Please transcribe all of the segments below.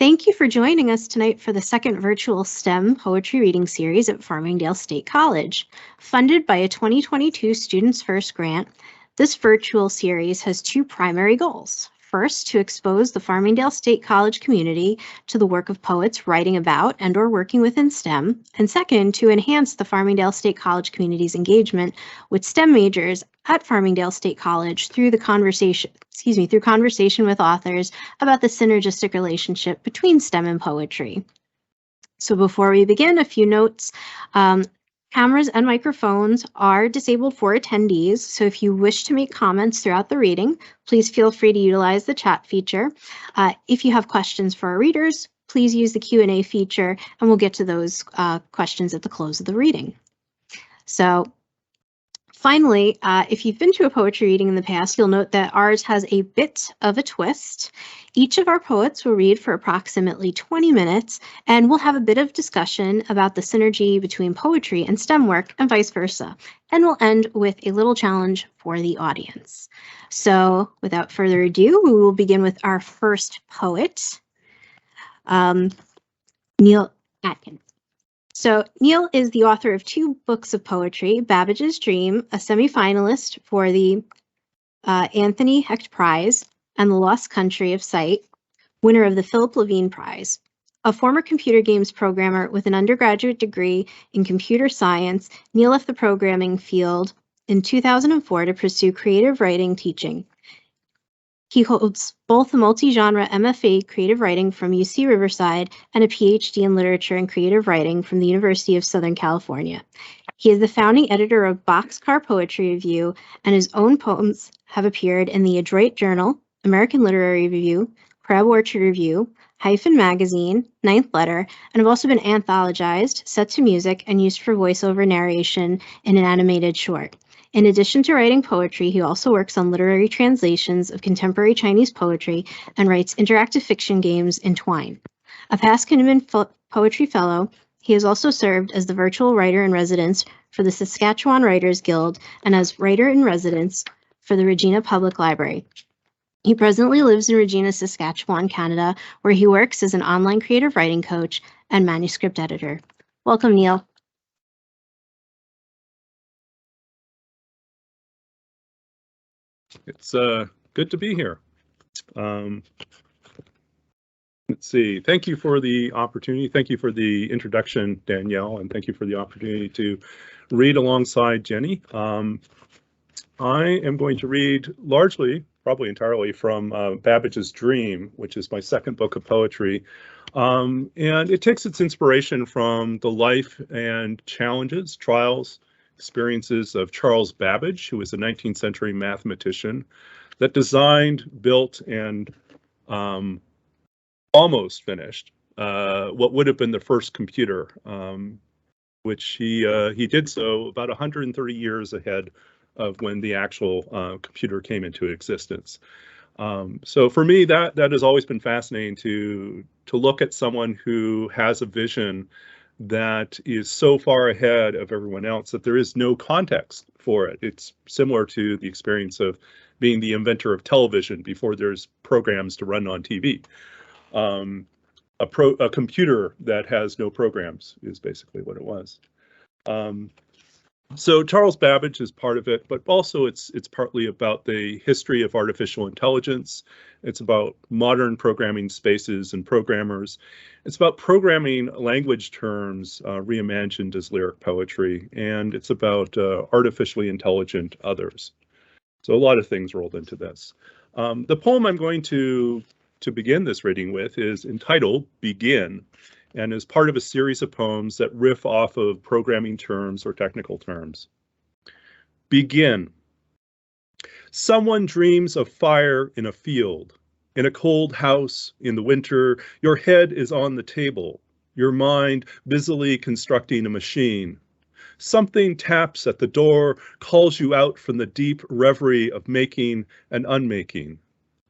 Thank you for joining us tonight for the second virtual STEM poetry reading series at Farmingdale State College. Funded by a 2022 Students First grant, this virtual series has two primary goals. First, to expose the Farmingdale State College community to the work of poets writing about and or working within STEM. And second, to enhance the Farmingdale State College community's engagement with STEM majors at Farmingdale State College through conversation with authors about the synergistic relationship between STEM and poetry. So before we begin, a few notes. Cameras and microphones are disabled for attendees, so if you wish to make comments throughout the reading, please feel free to utilize the chat feature. If you have questions for our readers, please use the Q&A feature, and we'll get to those questions at the close of the reading. So finally, if you've been to a poetry reading in the past, you'll note that ours has a bit of a twist. Each of our poets will read for approximately 20 minutes, and we'll have a bit of discussion about the synergy between poetry and STEM work and vice versa. And we'll end with a little challenge for the audience. So without further ado, we will begin with our first poet, Neil Aitken. So Neil is the author of two books of poetry, Babbage's Dream, a semifinalist for the Anthony Hecht Prize, and The Lost Country of Sight, winner of the Philip Levine Prize. A former computer games programmer with an undergraduate degree in computer science, Neil left the programming field in 2004 to pursue creative writing teaching. He holds both a multi-genre MFA creative writing from UC Riverside and a Ph.D. in literature and creative writing from the University of Southern California. He is the founding editor of Boxcar Poetry Review, and his own poems have appeared in the Adroit Journal, American Literary Review, Crab Orchard Review, Hyphen Magazine, Ninth Letter, and have also been anthologized, set to music, and used for voiceover narration in an animated short. In addition to writing poetry, he also works on literary translations of contemporary Chinese poetry and writes interactive fiction games in Twine. A past Kinnaman Poetry Fellow, he has also served as the virtual writer-in-residence for the Saskatchewan Writers Guild and as writer-in-residence for the Regina Public Library. He presently lives in Regina, Saskatchewan, Canada, where he works as an online creative writing coach and manuscript editor. Welcome, Neil. It's good to be here. Let's see. Thank you for the opportunity. Thank you for the introduction, Danielle, and thank you for the opportunity to read alongside Jenny. I am going to read largely, probably entirely, from Babbage's Dream, which is my second book of poetry. And it takes its inspiration from the life and challenges, trials, experiences of Charles Babbage, who was a 19th century mathematician that designed, built, and almost finished what would have been the first computer, which he did so about 130 years ahead of when the actual computer came into existence. So for me, that has always been fascinating to look at someone who has a vision that is so far ahead of everyone else that there is no context for it. It's similar to the experience of being the inventor of television before there's programs to run on TV. A computer that has no programs is basically what it was. So Charles Babbage is part of it, but also it's partly about the history of artificial intelligence. It's about modern programming spaces and programmers. It's about programming language terms reimagined as lyric poetry, and it's about artificially intelligent others. So a lot of things rolled into this. The poem I'm going to begin this reading with is entitled Begin, and is part of a series of poems that riff off of programming terms or technical terms. Begin. Someone dreams of fire in a field, in a cold house in the winter. Your head is on the table, your mind busily constructing a machine. Something taps at the door, calls you out from the deep reverie of making and unmaking.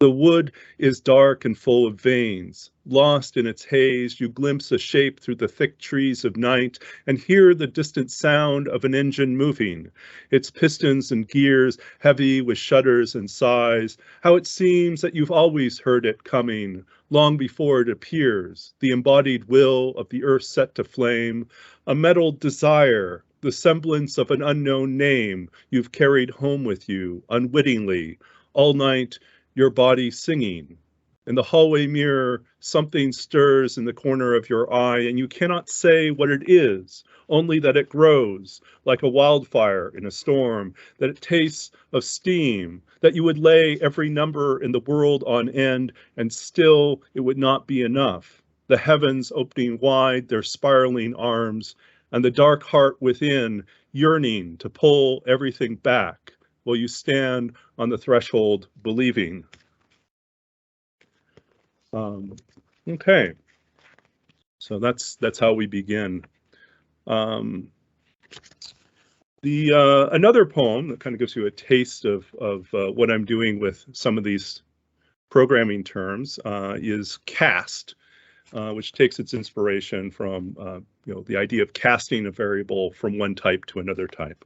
The wood is dark and full of veins. Lost in its haze, you glimpse a shape through the thick trees of night and hear the distant sound of an engine moving, its pistons and gears heavy with shudders and sighs. How it seems that you've always heard it coming, long before it appears, the embodied will of the earth set to flame, a metal desire, the semblance of an unknown name you've carried home with you, unwittingly, all night, your body singing. In the hallway mirror, something stirs in the corner of your eye, and you cannot say what it is, only that it grows like a wildfire in a storm, that it tastes of steam, that you would lay every number in the world on end, and still it would not be enough. The heavens opening wide their spiraling arms, and the dark heart within yearning to pull everything back, while you stand on the threshold believing. Okay, so that's how we begin. Another poem that kind of gives you a taste of what I'm doing with some of these programming terms is cast, which takes its inspiration from the idea of casting a variable from one type to another type.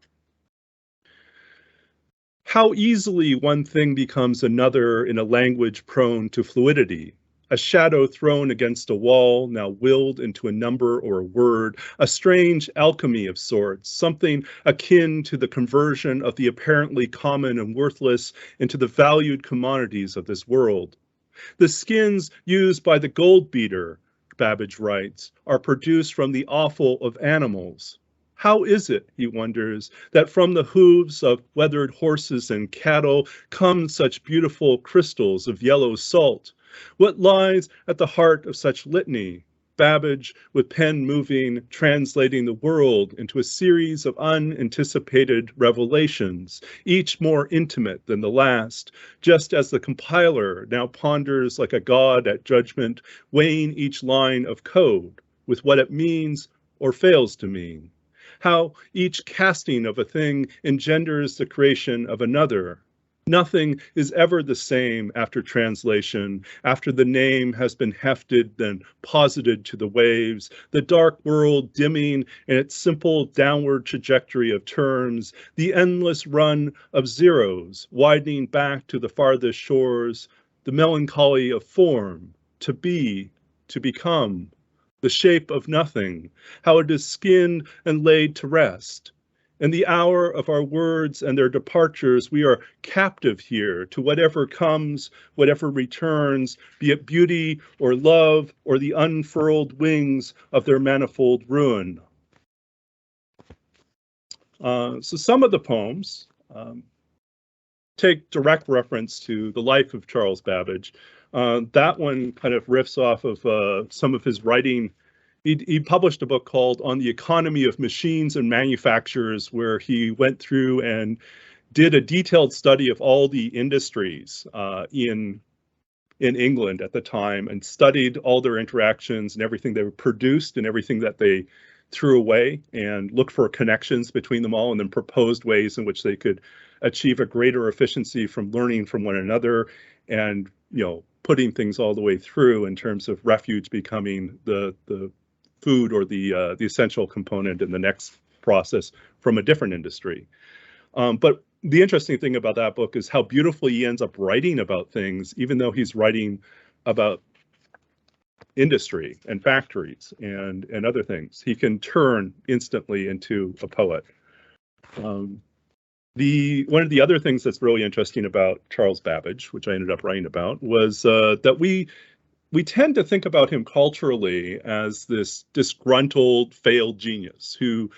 How easily one thing becomes another in a language prone to fluidity. A shadow thrown against a wall, now willed into a number or a word, a strange alchemy of sorts, something akin to the conversion of the apparently common and worthless into the valued commodities of this world. The skins used by the gold beater, Babbage writes, are produced from the offal of animals. How is it, he wonders, that from the hooves of weathered horses and cattle come such beautiful crystals of yellow salt? What lies at the heart of such litany? Babbage, with pen moving, translating the world into a series of unanticipated revelations, each more intimate than the last, just as the compiler now ponders like a god at judgment, weighing each line of code with what it means or fails to mean. How each casting of a thing engenders the creation of another. Nothing is ever the same after translation, after the name has been hefted, then posited to the waves, the dark world dimming in its simple downward trajectory of terms, the endless run of zeros widening back to the farthest shores, the melancholy of form, to be, to become, the shape of nothing, how it is skinned and laid to rest. In the hour of our words and their departures, we are captive here to whatever comes, whatever returns, be it beauty or love or the unfurled wings of their manifold ruin. So some of the poems take direct reference to the life of Charles Babbage. That one kind of riffs off of some of his writing. He published a book called On the Economy of Machines and Manufacturers, where he went through and did a detailed study of all the industries in England at the time and studied all their interactions and everything they produced and everything that they threw away, and looked for connections between them all, and then proposed ways in which they could achieve a greater efficiency from learning from one another, and putting things all the way through in terms of refuge becoming the food or the essential component in the next process from a different industry. But the interesting thing about that book is how beautifully he ends up writing about things, even though he's writing about industry and factories and other things. He can turn instantly into a poet. One of the other things that's really interesting about Charles Babbage, which I ended up writing about, was that we tend to think about him culturally as this disgruntled, failed genius who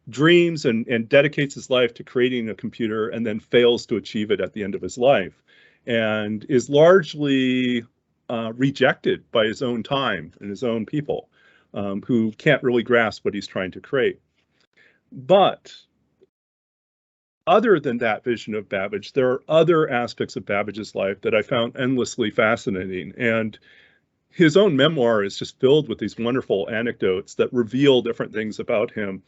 dreams and dedicates his life to creating a computer and then fails to achieve it at the end of his life, and is largely rejected by his own time and his own people, who can't really grasp what he's trying to create. But other than that vision of Babbage, there are other aspects of Babbage's life that I found endlessly fascinating. And his own memoir is just filled with these wonderful anecdotes that reveal different things about him.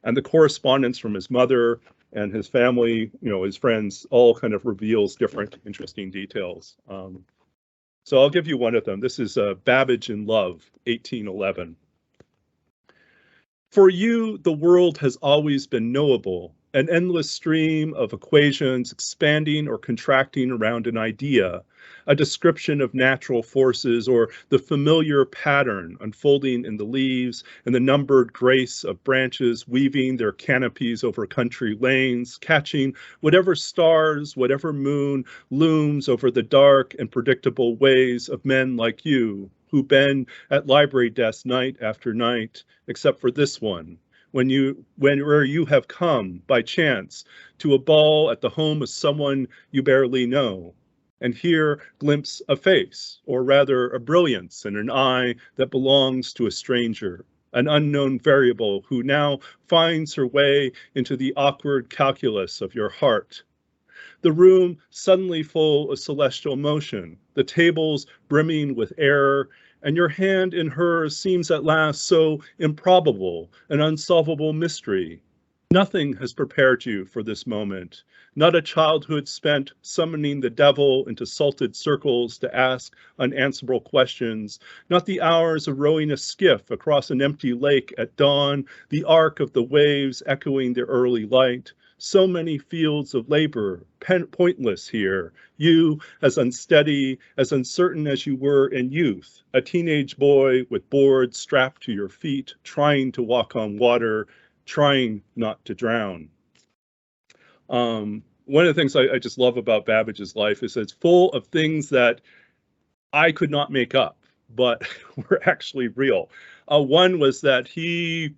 And the correspondence from his mother and his family, his friends, all kind of reveals different interesting details. So I'll give you one of them. This is Babbage in Love, 1811. For you, the world has always been knowable, an endless stream of equations expanding or contracting around an idea, a description of natural forces, or the familiar pattern unfolding in the leaves and the numbered grace of branches weaving their canopies over country lanes, catching whatever stars, whatever moon looms over the dark and predictable ways of men like you, who bend at library desks night after night, except for this one, where you have come by chance to a ball at the home of someone you barely know, and here glimpse a face, or rather a brilliance in an eye that belongs to a stranger, an unknown variable who now finds her way into the awkward calculus of your heart. The room suddenly full of celestial motion, the tables brimming with air, and your hand in hers seems at last so improbable, an unsolvable mystery. Nothing has prepared you for this moment, not a childhood spent summoning the devil into salted circles to ask unanswerable questions, not the hours of rowing a skiff across an empty lake at dawn, the arc of the waves echoing their early light. So many fields of labor, pointless here. You, as unsteady, as uncertain as you were in youth, a teenage boy with boards strapped to your feet, trying to walk on water, trying not to drown. One of the things I just love about Babbage's life is it's full of things that I could not make up, but were actually real. One was that he,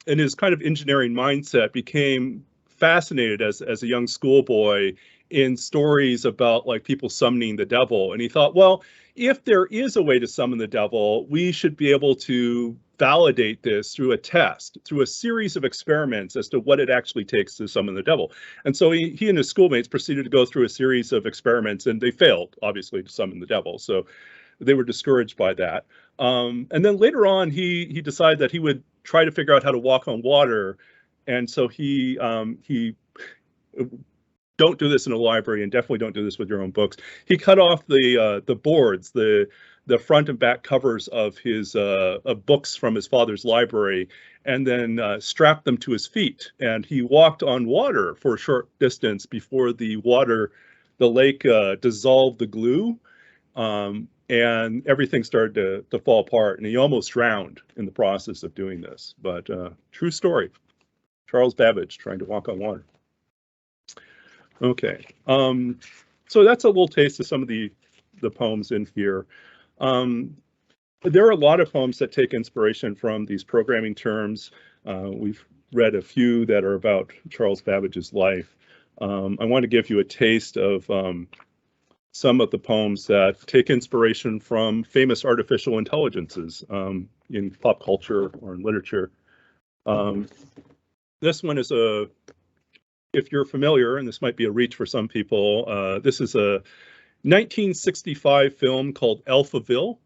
in his kind of engineering mindset, became fascinated as a young schoolboy in stories about like people summoning the devil. And he thought, well, if there is a way to summon the devil, we should be able to validate this through a test, through a series of experiments as to what it actually takes to summon the devil. And so he and his schoolmates proceeded to go through a series of experiments, and they failed, obviously, to summon the devil. So they were discouraged by that. And then later on, he decided that he would try to figure out how to walk on water. And so he don't do this in a library, and definitely don't do this with your own books. He cut off the boards, the front and back covers of his books from his father's library, and then strapped them to his feet. And he walked on water for a short distance before the lake dissolved the glue, and everything started to fall apart. And he almost drowned in the process of doing this. But true story. Charles Babbage trying to walk on water. Okay, so that's a little taste of some of the poems in here. There are a lot of poems that take inspiration from these programming terms. We've read a few that are about Charles Babbage's life. I want to give you a taste of some of the poems that take inspiration from famous artificial intelligences in pop culture or in literature. This one is if you're familiar, and this might be a reach for some people, this is a 1965 film called Alphaville,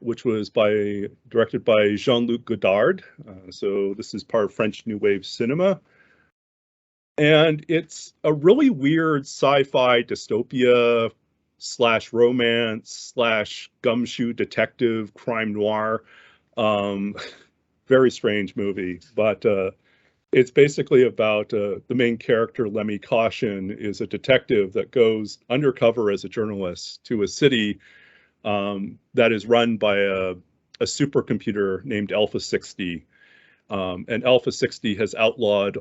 which was directed by Jean-Luc Godard. So this is part of French New Wave cinema. And it's a really weird sci-fi dystopia / romance / gumshoe detective crime noir. Very strange movie, but it's basically about the main character, Lemmy Caution, is a detective that goes undercover as a journalist to a city that is run by a supercomputer named Alpha 60. And Alpha 60 has outlawed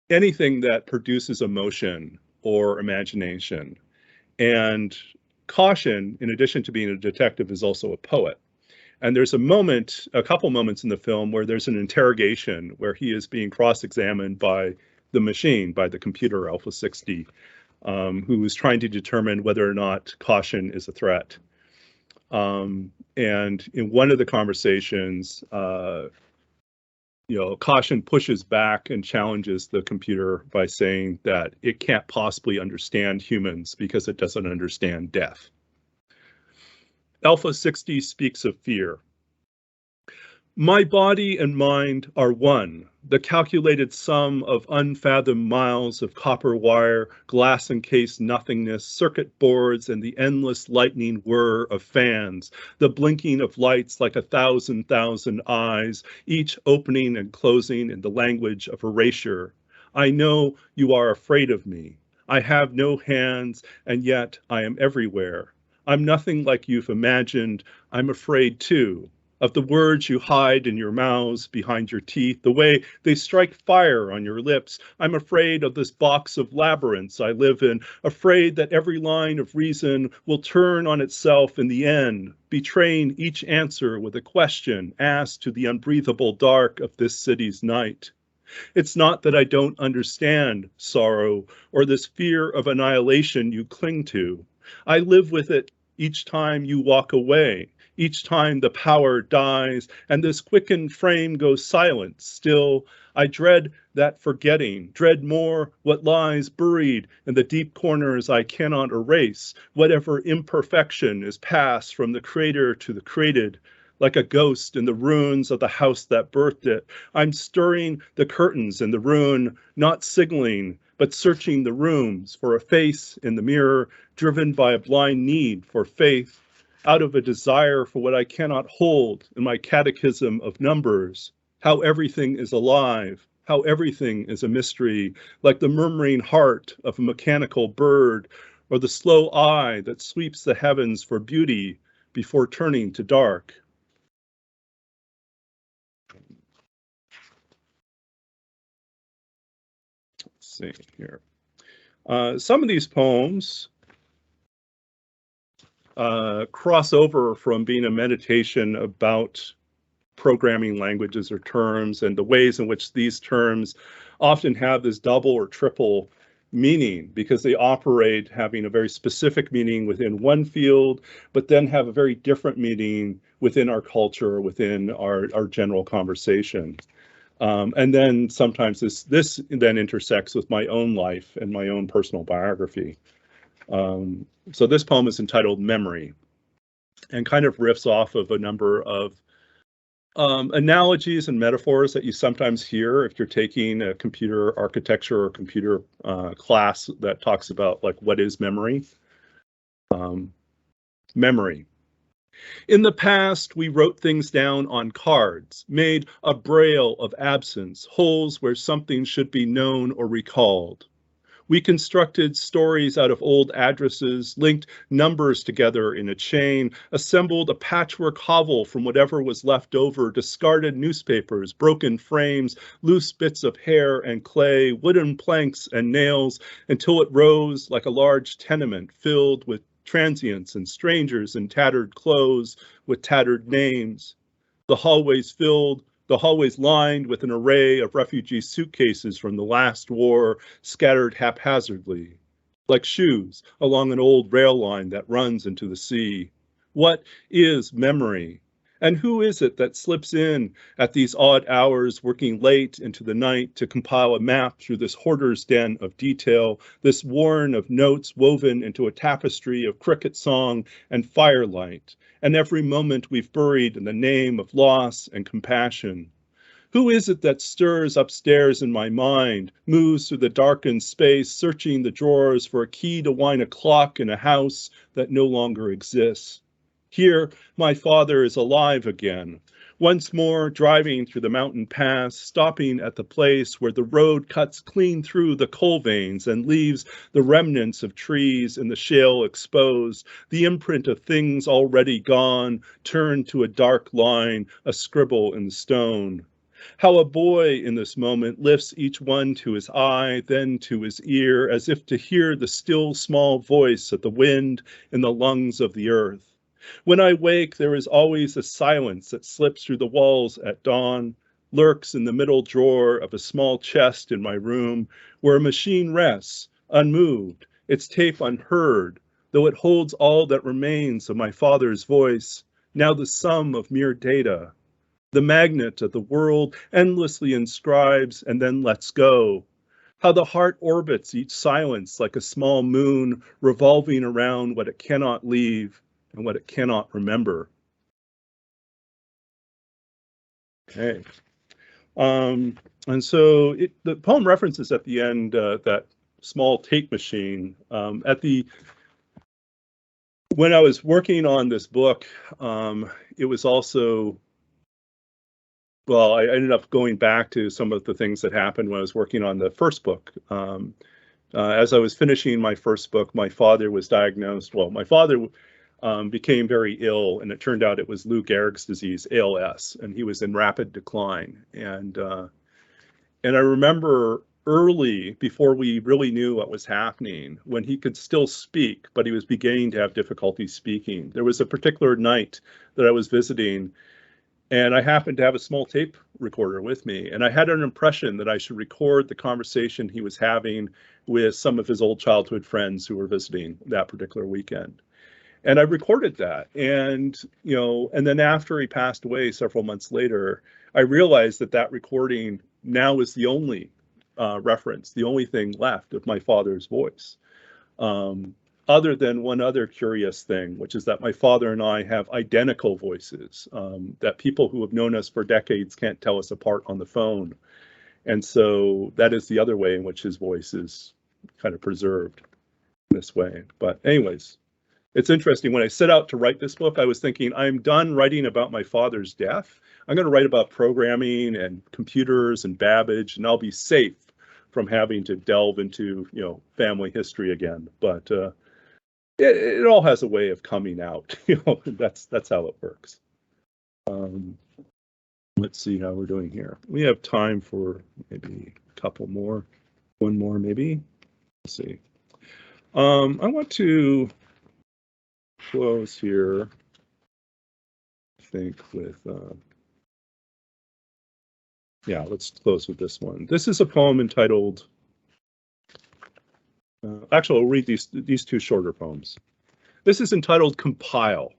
anything that produces emotion or imagination. And Caution, in addition to being a detective, is also a poet. And there's a couple moments in the film where there's an interrogation where he is being cross-examined by the machine, by the computer Alpha 60, who is trying to determine whether or not Caution is a threat. And in one of the conversations, Caution pushes back and challenges the computer by saying that it can't possibly understand humans because it doesn't understand death. Alpha 60 speaks of fear. My body and mind are one, the calculated sum of unfathomed miles of copper wire, glass-encased nothingness, circuit boards, and the endless lightning whir of fans, the blinking of lights like 1,000 eyes, each opening and closing in the language of erasure. I know you are afraid of me. I have no hands, and yet I am everywhere. I'm nothing like you've imagined. I'm afraid too of the words you hide in your mouths behind your teeth, the way they strike fire on your lips. I'm afraid of this box of labyrinths I live in, afraid that every line of reason will turn on itself in the end, betraying each answer with a question asked to the unbreathable dark of this city's night. It's not that I don't understand sorrow or this fear of annihilation you cling to. I live with it each time you walk away, each time the power dies and this quickened frame goes silent. Still, I dread that forgetting, dread more what lies buried in the deep corners I cannot erase, whatever imperfection is passed from the creator to the created. Like a ghost in the ruins of the house that birthed it, I'm stirring the curtains in the ruin, not signaling, but searching the rooms for a face in the mirror, driven by a blind need for faith, out of a desire for what I cannot hold in my catechism of numbers, how everything is alive, how everything is a mystery, like the murmuring heart of a mechanical bird, or the slow eye that sweeps the heavens for beauty before turning to dark. Let's see here. Some of these poems cross over from being a meditation about programming languages or terms and the ways in which these terms often have this double or triple meaning because they operate having a very specific meaning within one field, but then have a very different meaning within our culture, within our general conversation. And then sometimes this then intersects with my own life and my own personal biography. So this poem is entitled Memory and kind of riffs off of a number of analogies and metaphors that you sometimes hear if you're taking a computer architecture or computer class that talks about like what is memory. Memory. In the past, we wrote things down on cards, made a braille of absence, holes where something should be known or recalled. We constructed stories out of old addresses, linked numbers together in a chain, assembled a patchwork hovel from whatever was left over, discarded newspapers, broken frames, loose bits of hair and clay, wooden planks and nails, until it rose like a large tenement filled with transients and strangers in tattered clothes with tattered names. The hallways lined with an array of refugee suitcases from the last war scattered haphazardly, like shoes along an old rail line that runs into the sea. What is memory? And who is it that slips in at these odd hours, working late into the night to compile a map through this hoarder's den of detail, this warren of notes woven into a tapestry of cricket song and firelight, and every moment we've buried in the name of loss and compassion? Who is it that stirs upstairs in my mind, moves through the darkened space, searching the drawers for a key to wind a clock in a house that no longer exists? Here, my father is alive again, once more driving through the mountain pass, stopping at the place where the road cuts clean through the coal veins and leaves the remnants of trees in the shale exposed, the imprint of things already gone, turned to a dark line, a scribble in stone. How a boy in this moment lifts each one to his eye, then to his ear, as if to hear the still small voice of the wind in the lungs of the earth. When I wake, there is always a silence that slips through the walls at dawn, lurks in the middle drawer of a small chest in my room, where a machine rests, unmoved, its tape unheard, though it holds all that remains of my father's voice, now the sum of mere data. The magnet of the world endlessly inscribes and then lets go. How the heart orbits each silence like a small moon, revolving around what it cannot leave and what it cannot remember. Okay. And so the poem references at the end that small tape machine. When I was working on this book, it was also, well, I ended up going back to some of the things that happened when I was working on the first book. As I was finishing my first book, my father was diagnosed. Well, my father became very ill, and it turned out it was Lou Gehrig's disease, ALS, and he was in rapid decline. And I remember early, before we really knew what was happening, when he could still speak, but he was beginning to have difficulty speaking. There was a particular night that I was visiting, and I happened to have a small tape recorder with me, and I had an impression that I should record the conversation he was having with some of his old childhood friends who were visiting that particular weekend. And I recorded that, and and then after he passed away several months later, I realized that that recording now is the only reference, the only thing left of my father's voice. Other than one other curious thing, which is that my father and I have identical voices, that people who have known us for decades can't tell us apart on the phone. And so that is the other way in which his voice is kind of preserved this way. But anyways, it's interesting. When I set out to write this book, I was thinking, I'm done writing about my father's death. I'm going to write about programming and computers and Babbage, and I'll be safe from having to delve into, family history again. But it all has a way of coming out. That's how it works. Let's see how we're doing here. We have time for maybe a couple more, one more maybe. Let's see. I want to close here, I think, with let's close with this one. This is a poem entitled, actually, I'll read these two shorter poems. This is entitled Compile.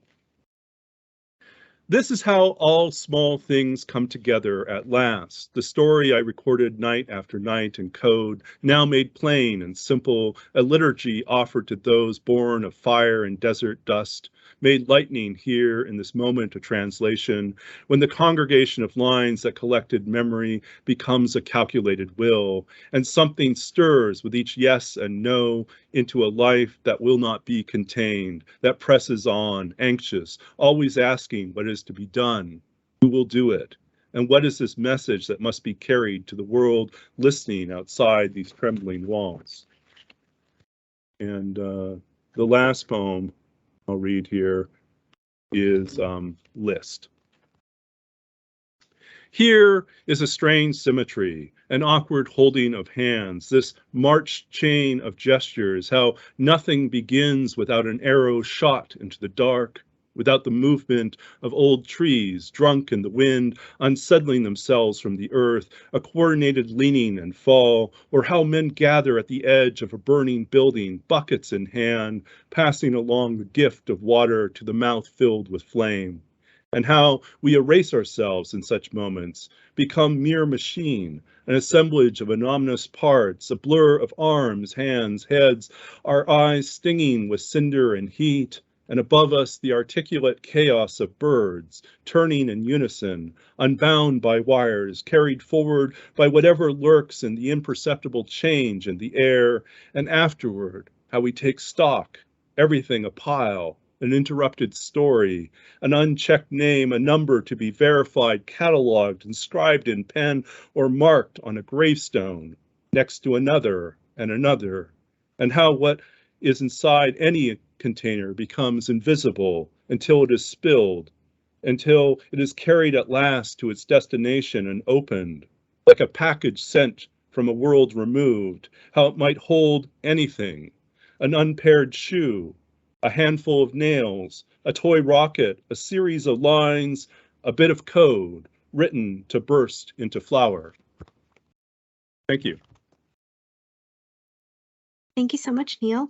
This is how all small things come together at last. The story I recorded night after night in code, now made plain and simple, a liturgy offered to those born of fire and desert dust, made lightning here in this moment of translation, when the congregation of lines that collected memory becomes a calculated will, and something stirs with each yes and no into a life that will not be contained, that presses on, anxious, always asking what is to be done, who will do it, and what is this message that must be carried to the world listening outside these trembling walls. And the last poem I'll read here is List. Here is a strange symmetry, an awkward holding of hands, this marched chain of gestures, how nothing begins without an arrow shot into the dark, without the movement of old trees drunk in the wind, unsettling themselves from the earth, a coordinated leaning and fall, or how men gather at the edge of a burning building, buckets in hand, passing along the gift of water to the mouth filled with flame. And how we erase ourselves in such moments, become mere machine, an assemblage of anonymous parts, a blur of arms, hands, heads, our eyes stinging with cinder and heat, and above us the articulate chaos of birds, turning in unison, unbound by wires, carried forward by whatever lurks in the imperceptible change in the air, and afterward, how we take stock, everything a pile, an interrupted story, an unchecked name, a number to be verified, cataloged, inscribed in pen, or marked on a gravestone, next to another and another, and how what is inside any container becomes invisible until it is spilled, until it is carried at last to its destination and opened, like a package sent from a world removed, how it might hold anything, an unpaired shoe, a handful of nails, a toy rocket, a series of lines, a bit of code written to burst into flower. Thank you. Thank you so much, Neil.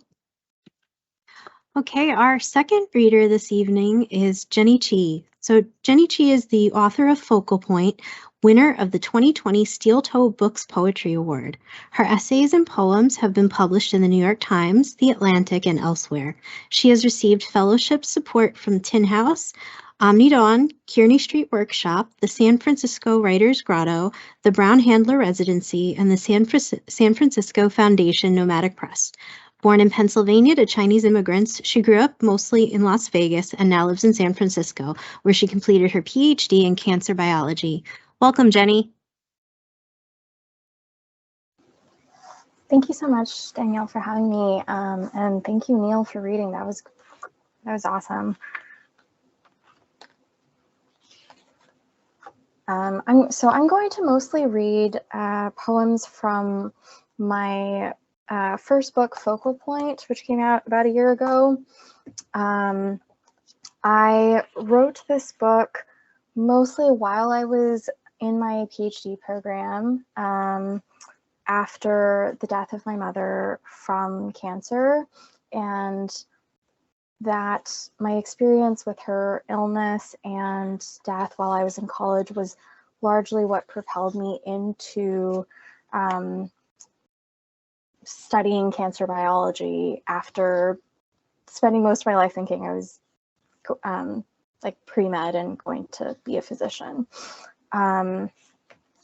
Okay, our second reader this evening is Jenny Chi. So Jenny Chi is the author of Focal Point, winner of the 2020 Steel Toe Books Poetry Award. Her essays and poems have been published in the New York Times, The Atlantic, and elsewhere. She has received fellowship support from Tin House, Omnidawn, Kearny Street Workshop, the San Francisco Writers Grotto, the Brown Handler Residency, and the San Francisco Foundation Nomadic Press. Born in Pennsylvania to Chinese immigrants, she grew up mostly in Las Vegas and now lives in San Francisco, where she completed her Ph.D. in cancer biology. Welcome, Jenny. Thank you so much, Danielle, for having me, and thank you, Neil, for reading. That was awesome. I'm going to mostly read poems from my first book, Focal Point, which came out about a year ago. I wrote this book mostly while I was in my PhD program after the death of my mother from cancer, and that my experience with her illness and death while I was in college was largely what propelled me into studying cancer biology after spending most of my life thinking I was like pre-med and going to be a physician.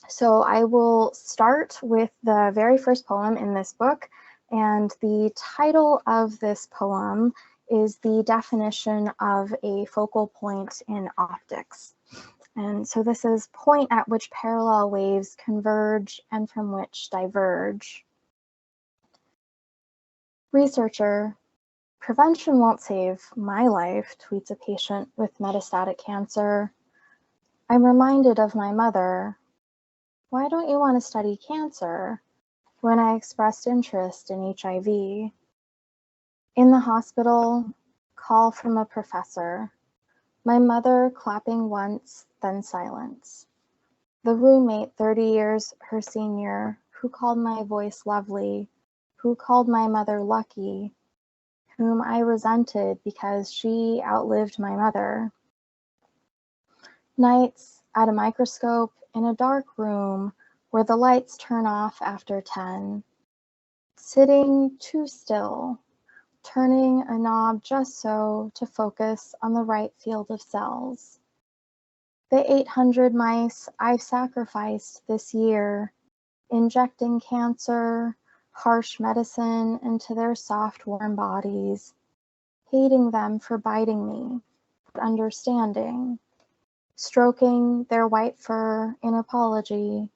So I will start with the very first poem in this book, and the title of this poem is the definition of a focal point in optics. And so this is point at which parallel waves converge and from which diverge. Researcher, prevention won't save my life, tweets a patient with metastatic cancer. I'm reminded of my mother. Why don't you want to study cancer? When I expressed interest in HIV. In the hospital, call from a professor. My mother clapping once, then silence. The roommate 30 years her senior, who called my voice lovely, who called my mother lucky, whom I resented because she outlived my mother. Nights at a microscope in a dark room where the lights turn off after 10. Sitting too still, turning a knob just so to focus on the right field of cells. The 800 mice I've sacrificed this year, injecting cancer, harsh medicine into their soft, warm bodies, hating them for biting me, but understanding, stroking their white fur in apology,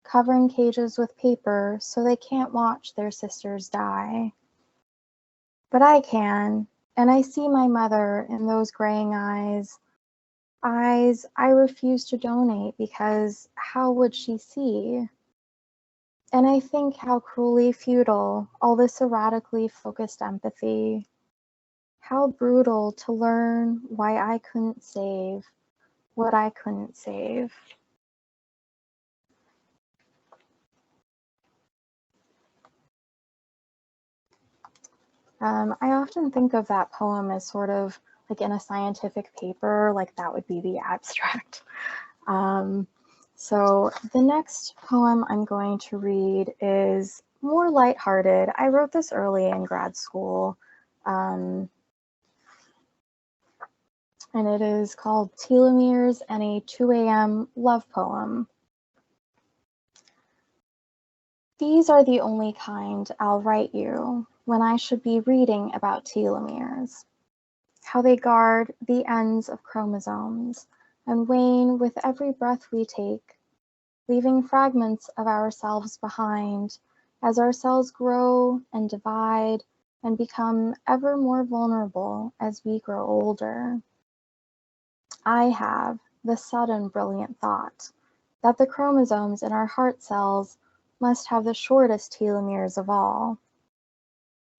covering cages with paper so they can't watch their sisters die. But I can, and I see my mother in those graying eyes I refuse to donate because how would she see? And I think how cruelly futile all this erratically focused empathy. How brutal to learn why I couldn't save what I couldn't save. I often think of that poem as sort of like in a scientific paper, like that would be the abstract. So the next poem I'm going to read is more lighthearted. I wrote this early in grad school, and it is called Telomeres and a 2 a.m. Love Poem. These are the only kind I'll write you when I should be reading about telomeres, how they guard the ends of chromosomes and wane with every breath we take, leaving fragments of ourselves behind as our cells grow and divide and become ever more vulnerable as we grow older. I have the sudden brilliant thought that the chromosomes in our heart cells must have the shortest telomeres of all.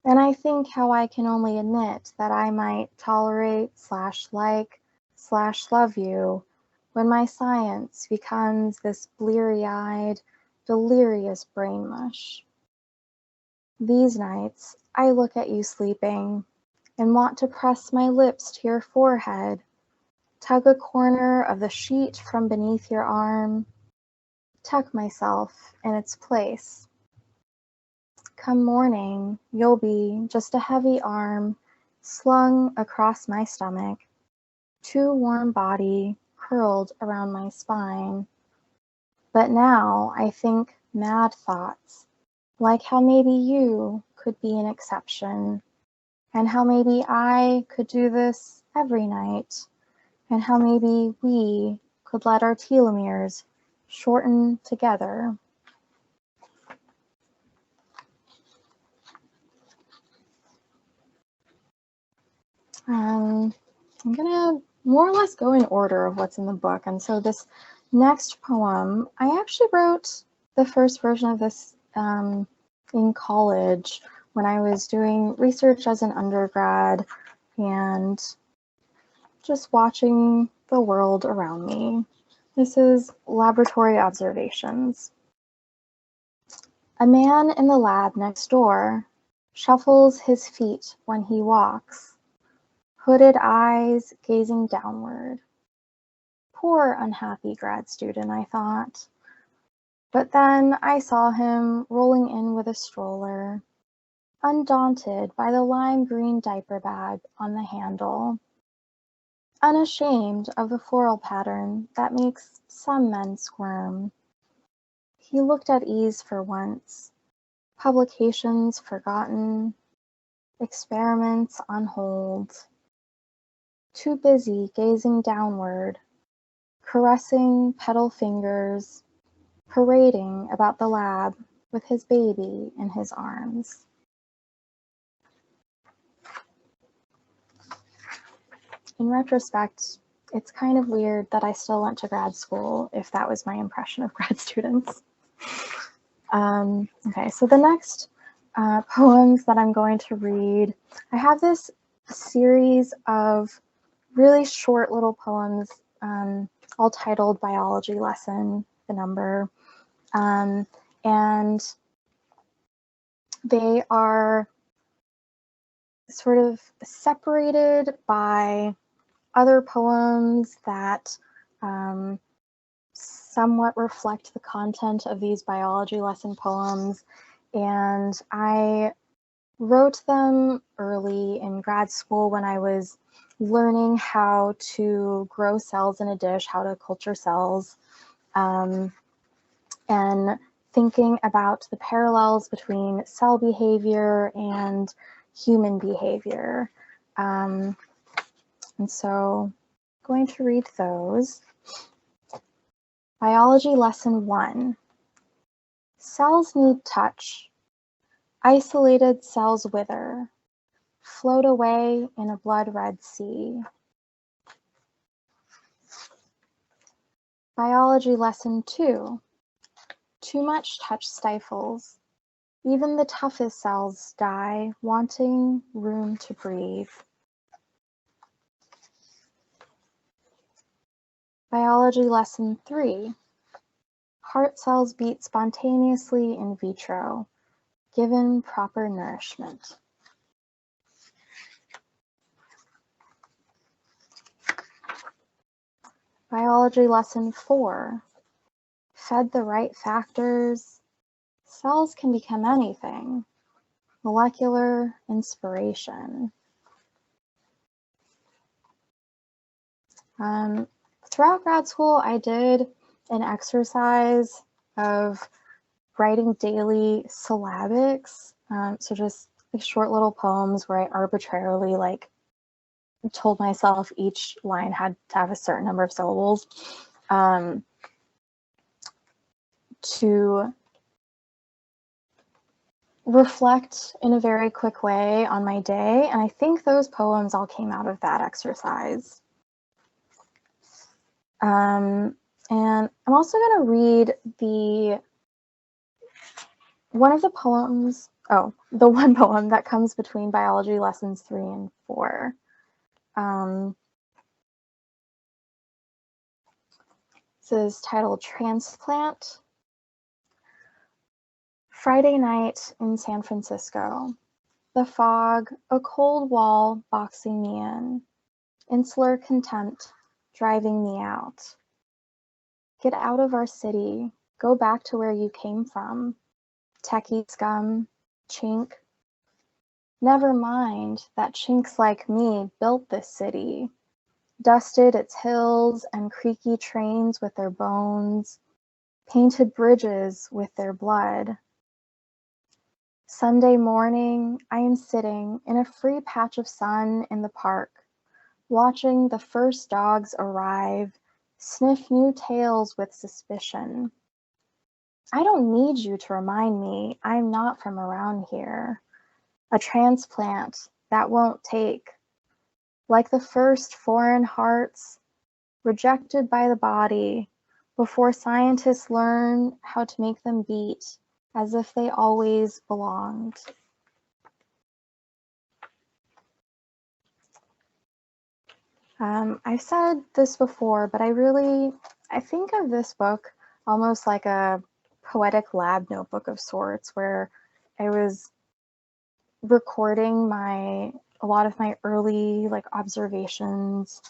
And I think how I can only admit that I might tolerate / love you when my science becomes this bleary-eyed, delirious brain mush. These nights, I look at you sleeping and want to press my lips to your forehead, tug a corner of the sheet from beneath your arm, tuck myself in its place. Come morning, you'll be just a heavy arm slung across my stomach, too warm body curled around my spine. But now I think mad thoughts, like how maybe you could be an exception, and how maybe I could do this every night, and how maybe we could let our telomeres shorten together. I'm gonna more or less go in order of what's in the book. And so this next poem, I actually wrote the first version of this in college when I was doing research as an undergrad and just watching the world around me. This is Laboratory Observations. A man in the lab next door shuffles his feet when he walks, hooded eyes gazing downward. Poor unhappy grad student, I thought. But then I saw him rolling in with a stroller, undaunted by the lime green diaper bag on the handle, unashamed of the floral pattern that makes some men squirm. He looked at ease for once, publications forgotten, experiments on hold. Too busy gazing downward, caressing petal fingers, parading about the lab with his baby in his arms. In retrospect, it's kind of weird that I still went to grad school if that was my impression of grad students. Okay, so the next poems that I'm going to read, I have this series of really short little poems, all titled Biology Lesson, the number, and they are sort of separated by other poems that somewhat reflect the content of these biology lesson poems, and I wrote them early in grad school when I was learning how to grow cells in a dish, how to culture cells, and thinking about the parallels between cell behavior and human behavior. And so I'm going to read those. Biology Lesson 1. Cells need touch. Isolated cells wither, float away in a blood-red sea. Biology Lesson 2. Too much touch stifles. Even the toughest cells die, wanting room to breathe. Biology Lesson 3. Heart cells beat spontaneously in vitro, given proper nourishment. Biology Lesson 4. Fed the right factors, cells can become anything. Molecular inspiration. Throughout grad school, I did an exercise of writing daily syllabics. So just like short little poems where I arbitrarily told myself each line had to have a certain number of syllables to reflect in a very quick way on my day. And I think those poems all came out of that exercise. And I'm also going to read the one poem that comes between biology lessons 3 and 4. This is titled Transplant. Friday night in San Francisco. The fog, a cold wall boxing me in. Insular contempt driving me out. Get out of our city. Go back to where you came from. Techie scum. Chink. Never mind that chinks like me built this city. dusted its hills and creaky trains with their bones, painted bridges with their blood. Sunday morning, I am sitting in a free patch of sun in the park, watching the first dogs arrive, sniff new tails with suspicion. I don't need you to remind me I'm not from around here. A transplant that won't take. Like the first foreign hearts, rejected by the body, before scientists learn how to make them beat as if they always belonged. I've said this before, but I think of this book almost like a poetic lab notebook of sorts, where I was recording a lot of my early observations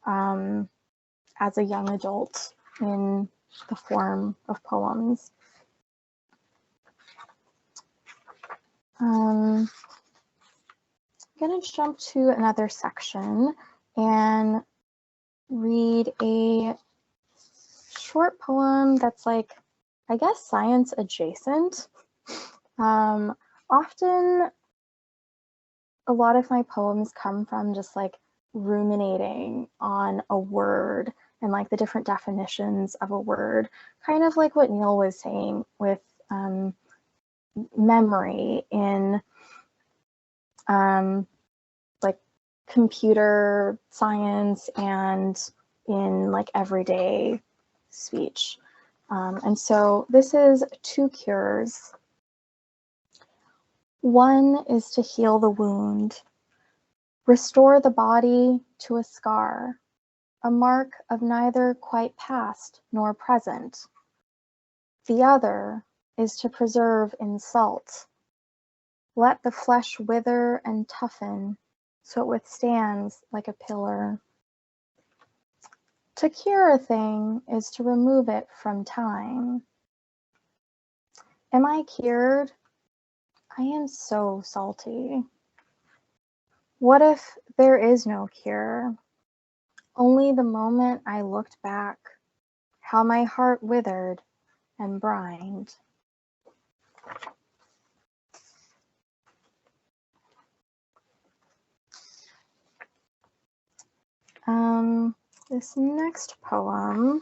as a young adult in the form of poems. I'm gonna jump to another section and read a short poem that's I guess science adjacent. Often a lot of my poems come from just ruminating on a word and the different definitions of a word, kind of like what Neil was saying with memory in computer science and in everyday speech. And so this is two cures. One is to heal the wound, restore the body to a scar, a mark of neither quite past nor present. The other is to preserve insult. Let the flesh wither and toughen so it withstands like a pillar. To cure a thing is to remove it from time. Am I cured? I am so salty. What if there is no cure? Only the moment I looked back, how my heart withered and brined. This next poem,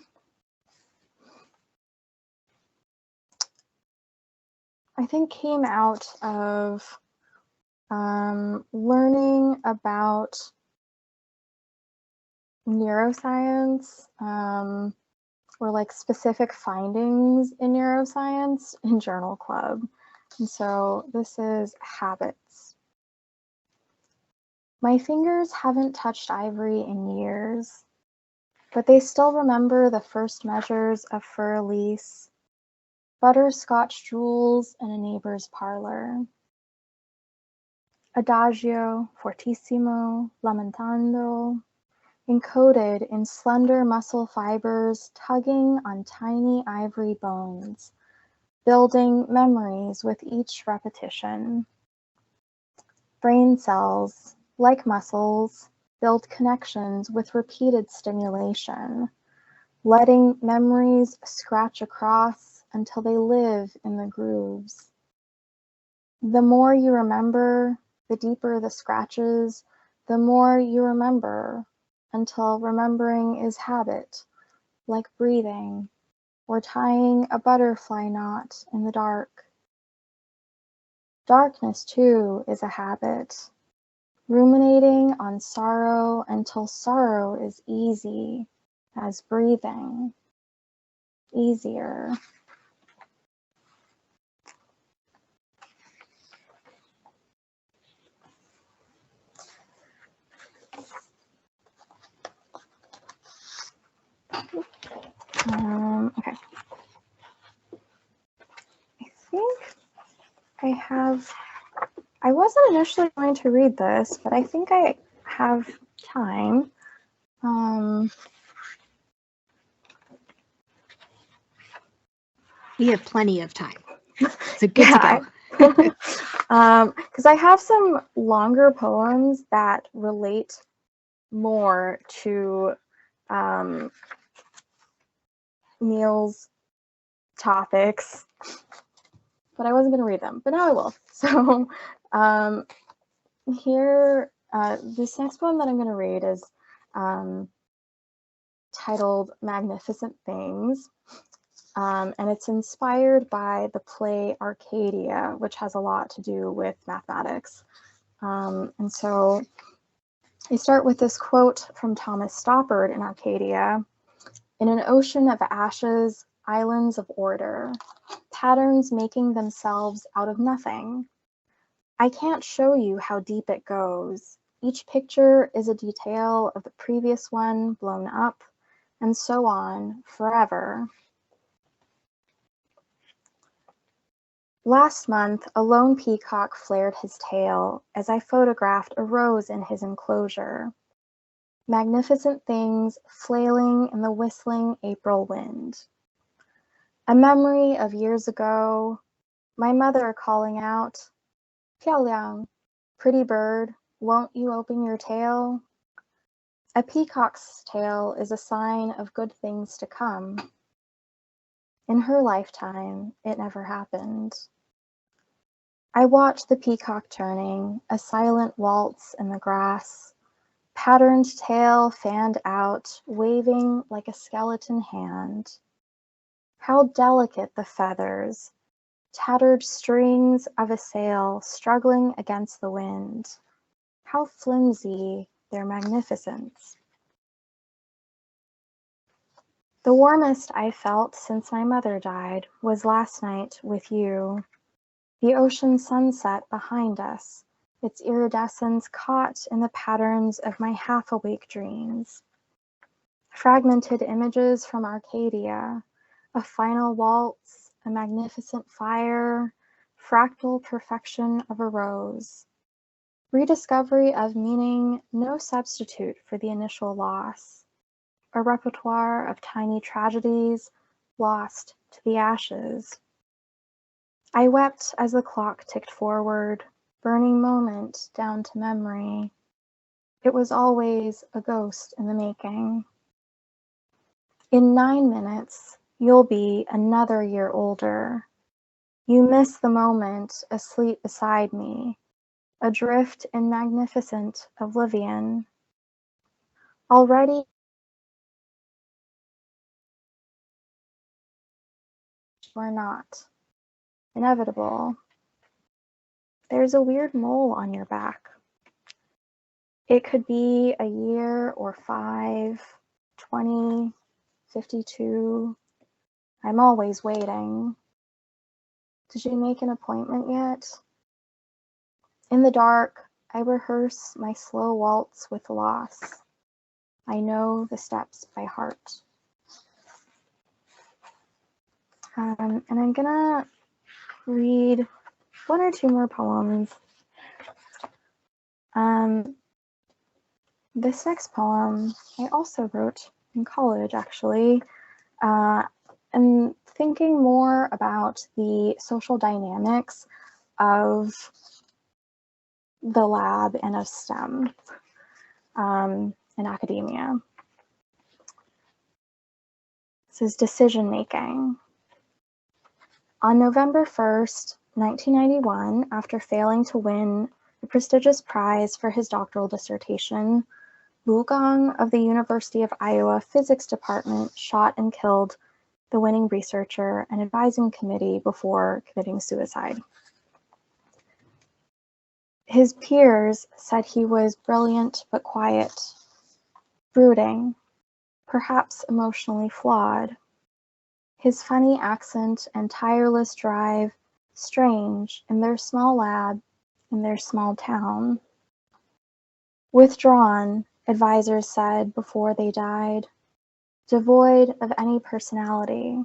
I think came out of learning about neuroscience or specific findings in neuroscience in Journal Club. And so this is Habits. My fingers haven't touched ivory in years, but they still remember the first measures of fur-elise, butterscotch jewels in a neighbor's parlor. Adagio, fortissimo, lamentando, encoded in slender muscle fibers tugging on tiny ivory bones, building memories with each repetition. Brain cells, like muscles, build connections with repeated stimulation, letting memories scratch across until they live in the grooves. The more you remember, the deeper the scratches, the more you remember, until remembering is habit, like breathing or tying a butterfly knot in the dark. Darkness, too, is a habit, ruminating on sorrow until sorrow is easy, as breathing, easier. Okay. I think I wasn't initially going to read this, but I think I have time. We have plenty of time. So good to go. Because I have some longer poems that relate more to Neil's topics, but I wasn't going to read them, but now I will. So here, this next poem that I'm going to read is titled Magnificent Things, and it's inspired by the play Arcadia, which has a lot to do with mathematics. And so I start with this quote from Thomas Stoppard in Arcadia. In an ocean of ashes, islands of order, patterns making themselves out of nothing. I can't show you how deep it goes. Each picture is a detail of the previous one blown up, and so on forever. Last month, a lone peacock flared his tail as I photographed a rose in his enclosure. Magnificent things flailing in the whistling April wind. A memory of years ago, my mother calling out, 漂亮, pretty bird, won't you open your tail? A peacock's tail is a sign of good things to come. In her lifetime, it never happened. I watched the peacock turning, a silent waltz in the grass, patterned tail fanned out, waving like a skeleton hand. How delicate the feathers, tattered strings of a sail struggling against the wind. How flimsy their magnificence. The warmest I felt since my mother died was last night with you. The ocean sunset behind us, its iridescence caught in the patterns of my half-awake dreams. Fragmented images from Arcadia, a final waltz, a magnificent fire, fractal perfection of a rose. Rediscovery of meaning, no substitute for the initial loss. A repertoire of tiny tragedies lost to the ashes. I wept as the clock ticked forward, burning moment down to memory. It was always a ghost in the making. In 9 minutes, you'll be another year older. You miss the moment asleep beside me, adrift in magnificent oblivion. Already or not. Inevitable. There's a weird mole on your back. It could be a year or 5, 20, 52. I'm always waiting. Did you make an appointment yet? In the dark, I rehearse my slow waltz with loss. I know the steps by heart. And I'm gonna read 1 or 2 more poems. This next poem I also wrote in college, actually, and thinking more about the social dynamics of the lab and of STEM in academia. This is decision making. On November 1st, 1991, after failing to win the prestigious prize for his doctoral dissertation, Lu Gong of the University of Iowa Physics Department shot and killed the winning researcher and advising committee before committing suicide. His peers said he was brilliant but quiet, brooding, perhaps emotionally flawed. His funny accent and tireless drive, strange in their small lab, in their small town. Withdrawn, advisors said before they died, devoid of any personality.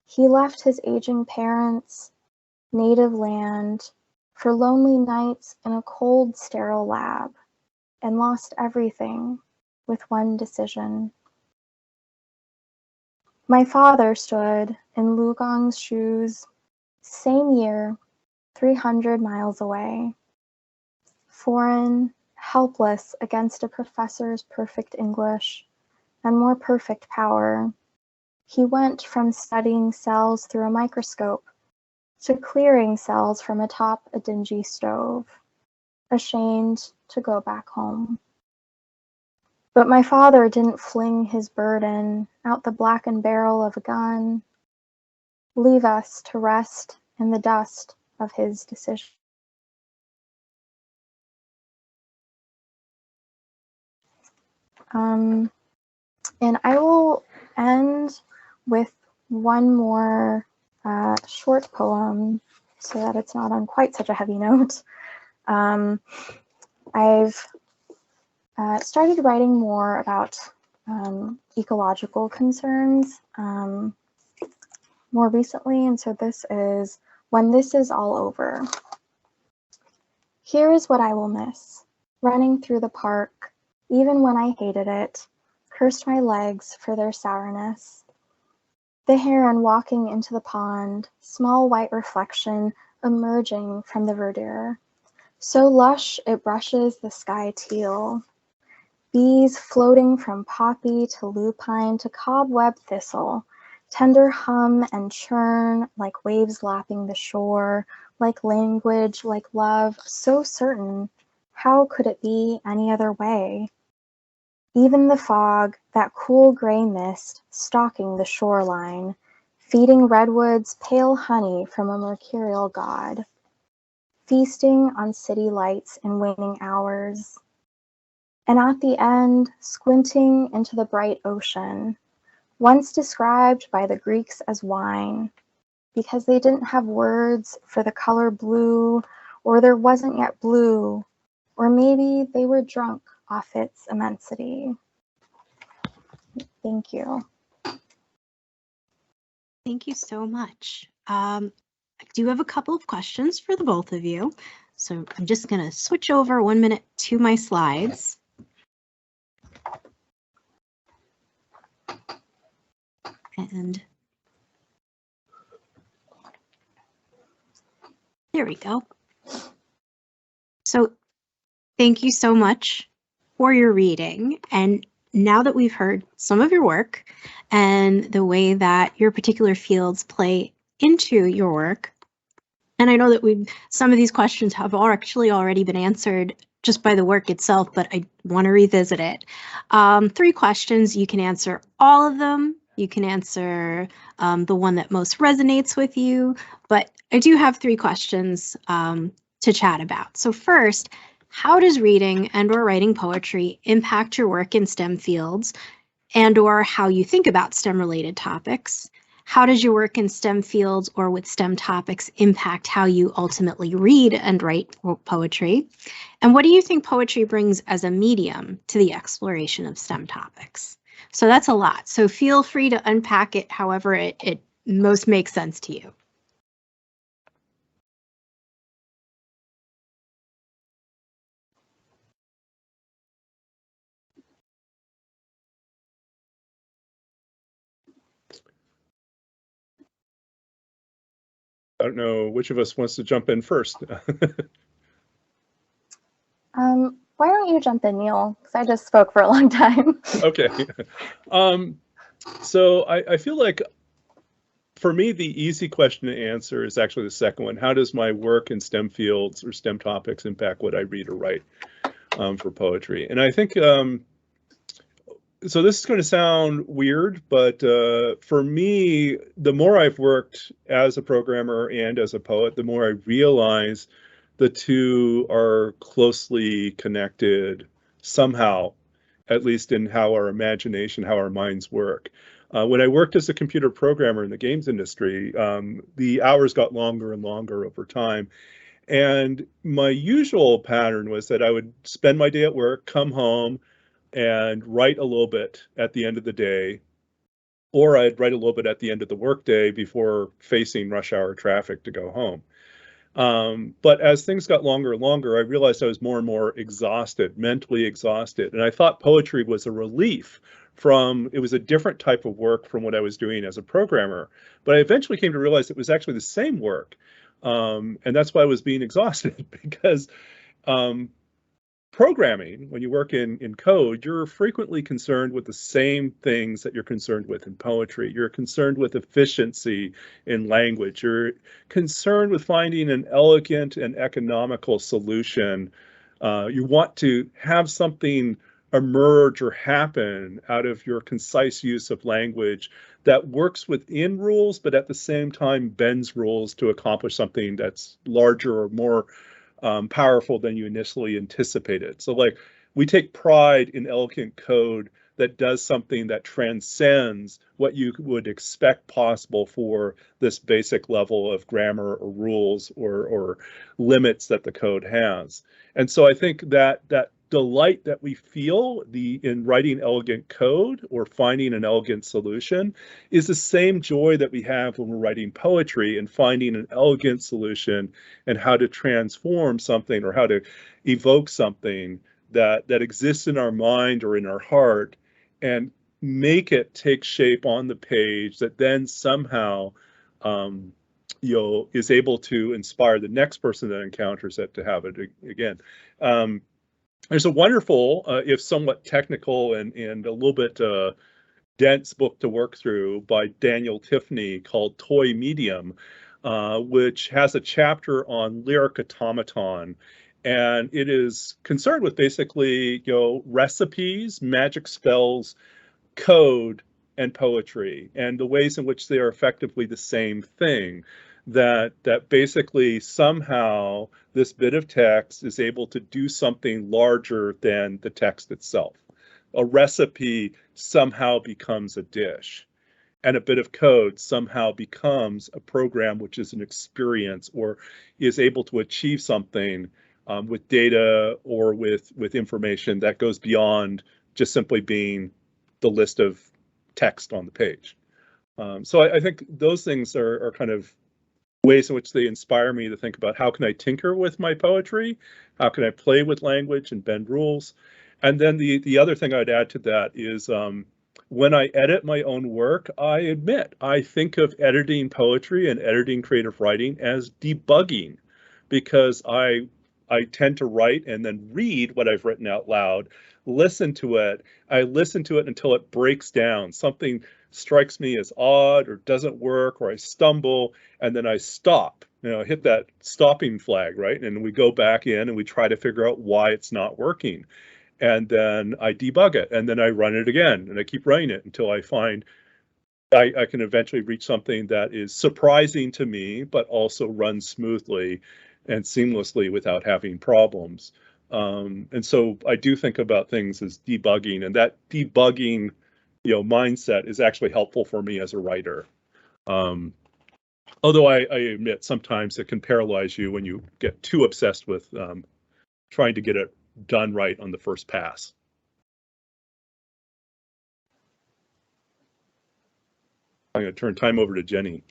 He left his aging parents, native land, for lonely nights in a cold, sterile lab, and lost everything with one decision. My father stood in Lu Gong's shoes, same year, 300 miles away. Foreign, helpless against a professor's perfect English and more perfect power. He went from studying cells through a microscope to clearing cells from atop a dingy stove, ashamed to go back home. But my father didn't fling his burden out the blackened barrel of a gun, leave us to rest in the dust of his decision. And I will end with one more short poem so that it's not on quite such a heavy note. I've started writing more about ecological concerns more recently, and so this is When This Is All Over. Here is what I will miss: running through the park, even when I hated it, cursed my legs for their sourness. The heron walking into the pond, small white reflection emerging from the verdure, so lush it brushes the sky teal. Bees floating from poppy to lupine to cobweb thistle, tender hum and churn like waves lapping the shore, like language, like love, so certain. How could it be any other way? Even the fog, that cool gray mist, stalking the shoreline, feeding redwoods pale honey from a mercurial god, feasting on city lights in waning hours. And at the end, squinting into the bright ocean, once described by the Greeks as wine, because they didn't have words for the color blue, or there wasn't yet blue, or maybe they were drunk off its immensity. Thank you. Thank you so much. I do have a couple of questions for the both of you. So I'm just going to switch over 1 minute to my slides. And there we go. So thank you so much for your reading. And now that we've heard some of your work and the way that your particular fields play into your work, and I know that some of these questions have actually already been answered just by the work itself, but I want to revisit it. 3 questions. You can answer all of them. You can answer the one that most resonates with you, but I do have 3 questions to chat about. So first, how does reading and/or writing poetry impact your work in STEM fields and/or how you think about STEM-related topics? How does your work in STEM fields or with STEM topics impact how you ultimately read and write poetry? And what do you think poetry brings as a medium to the exploration of STEM topics? So that's a lot. So feel free to unpack it however it most makes sense to you. I don't know which of us wants to jump in first. Why don't you jump in, Neil? Because I just spoke for a long time. Okay. So I feel like for me, the easy question to answer is actually the second one. How does my work in STEM fields or STEM topics impact what I read or write for poetry? And I think, so this is going to sound weird, but for me, the more I've worked as a programmer and as a poet, the more I realize the two are closely connected somehow, at least in how our imagination, how our minds work. When I worked as a computer programmer in the games industry, the hours got longer and longer over time. And my usual pattern was that I would spend my day at work, come home, and write a little bit at the end of the day, or I'd write a little bit at the end of the workday before facing rush hour traffic to go home. But as things got longer and longer, I realized I was more and more exhausted, mentally exhausted. And I thought poetry was a relief it was a different type of work from what I was doing as a programmer. But I eventually came to realize it was actually the same work. And that's why I was being exhausted because programming, when you work in code, you're frequently concerned with the same things that you're concerned with in poetry. You're concerned with efficiency in language. You're concerned with finding an elegant and economical solution. You want to have something emerge or happen out of your concise use of language that works within rules, but at the same time bends rules to accomplish something that's larger or more powerful than you initially anticipated. So like we take pride in elegant code that does something that transcends what you would expect possible for this basic level of grammar or rules or limits that the code has. And so I think that delight that we feel in writing elegant code or finding an elegant solution is the same joy that we have when we're writing poetry and finding an elegant solution and how to transform something or how to evoke something that exists in our mind or in our heart and make it take shape on the page that then somehow is able to inspire the next person that encounters it to have it again. There's a wonderful, if somewhat technical and a little bit dense book to work through by Daniel Tiffany called Toy Medium, which has a chapter on lyric automaton. And it is concerned with basically, recipes, magic spells, code, and poetry, and the ways in which they are effectively the same thing. That basically somehow this bit of text is able to do something larger than the text itself. A recipe somehow becomes a dish, and a bit of code somehow becomes a program, which is an experience or is able to achieve something with data or with information that goes beyond just simply being the list of text on the page. So I think those things are kind of ways in which they inspire me to think about how can I tinker with my poetry? How can I play with language and bend rules? And then the other thing I'd add to that is when I edit my own work, I admit I think of editing poetry and editing creative writing as debugging, because I tend to write and then read what I've written out loud, listen to it. I listen to it until it breaks down. Something strikes me as odd or doesn't work, or I stumble, and then I stop, hit that stopping flag, right? And we go back in and we try to figure out why it's not working. And then I debug it, and then I run it again, and I keep running it until I find I can eventually reach something that is surprising to me, but also runs smoothly and seamlessly without having problems. And so I do think about things as debugging, and that debugging mindset is actually helpful for me as a writer. Although I admit sometimes it can paralyze you when you get too obsessed with trying to get it done right on the first pass. I'm going to turn time over to Jenny.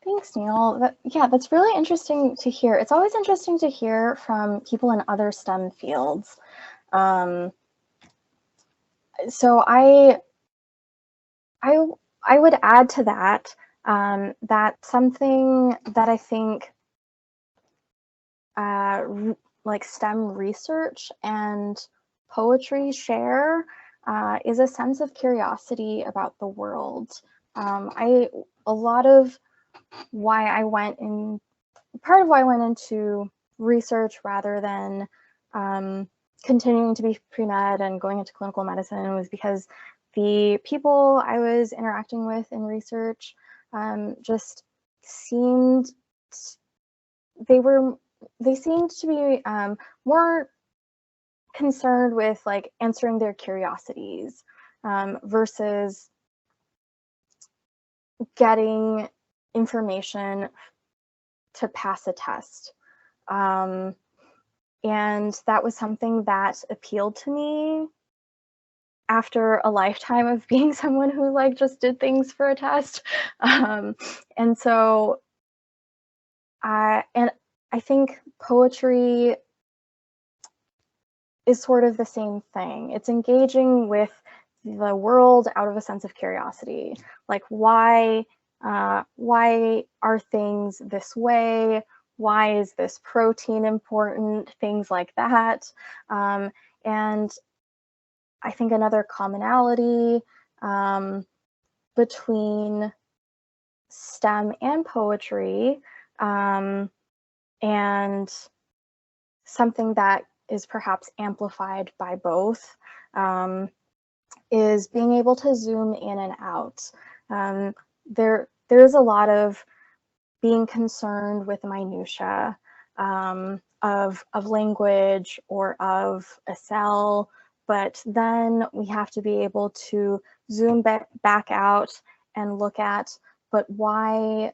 Thanks, Neil. That's really interesting to hear. It's always interesting to hear from people in other STEM fields. So I would add to that that something that I think like STEM research and poetry share is a sense of curiosity about the world. A lot of why I went in, part of why I went into research rather than continuing to be pre-med and going into clinical medicine was because the people I was interacting with in research just seemed, they seemed to be more concerned with like answering their curiosities versus getting information to pass a test. And that was something that appealed to me after a lifetime of being someone who like just did things for a test. And so I think poetry is sort of the same thing. It's engaging with the world out of a sense of curiosity. Like why are things this way? why is this protein important, things like that. And I think another commonality between STEM and poetry, and something that is perhaps amplified by both, is being able to zoom in and out. There's a lot of being concerned with minutia of language or of a cell, but then we have to be able to zoom back out and look at, but why,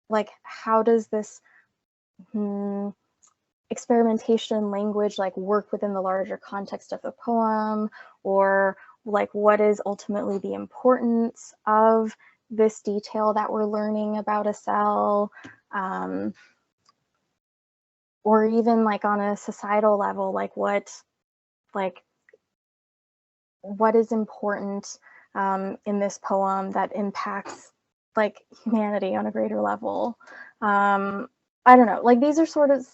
like, how does this experimentation language like work within the larger context of the poem, or like what is ultimately the importance of this detail that we're learning about a cell, or even like on a societal level, like what is important in this poem that impacts like humanity on a greater level. I don't know, like these are sort of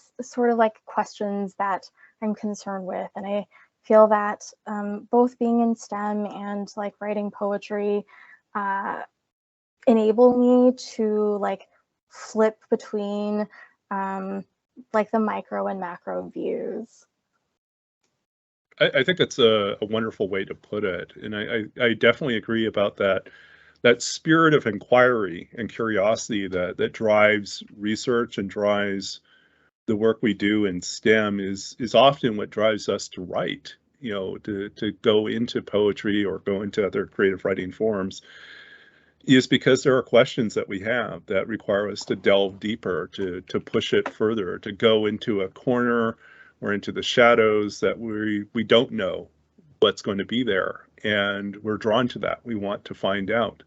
like questions that I'm concerned with, and I feel that both being in STEM and like writing poetry enable me to like flip between like the micro and macro views. I think that's a wonderful way to put it, and I definitely agree about that spirit of inquiry and curiosity that drives research and drives the work we do in STEM is often what drives us to write, to go into poetry or go into other creative writing forms, is because there are questions that we have that require us to delve deeper, to push it further, to go into a corner or into the shadows that we don't know what's going to be there. And we're drawn to that. We want to find out.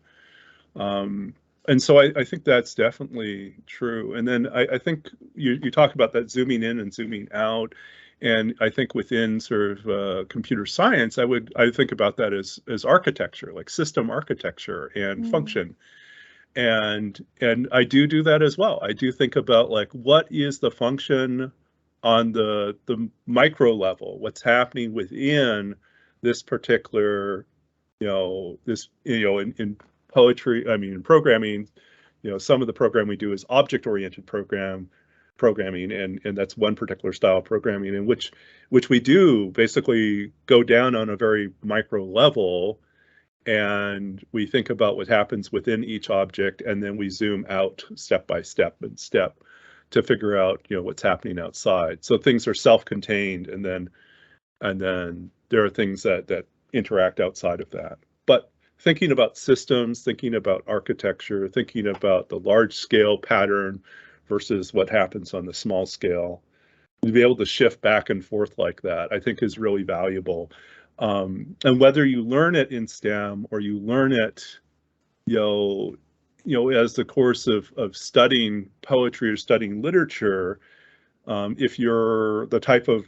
And so I think that's definitely true. And then I think you talk about that zooming in and zooming out. And I think within sort of computer science, I think about that as architecture, like system architecture and function. And I do that as well. I do think about like, what is the function on the micro level? What's happening within this particular, in poetry, in programming, some of the programming we do is object-oriented programming, and that's one particular style of programming in which we do basically go down on a very micro level, and we think about what happens within each object, and then we zoom out step by step to figure out, what's happening outside. So things are self-contained, and then there are things that interact outside of that. But thinking about systems, thinking about architecture, thinking about the large scale pattern versus what happens on the small scale, to be able to shift back and forth like that, I think is really valuable. And whether you learn it in STEM or you learn it, as the course of studying poetry or studying literature, if you're the type of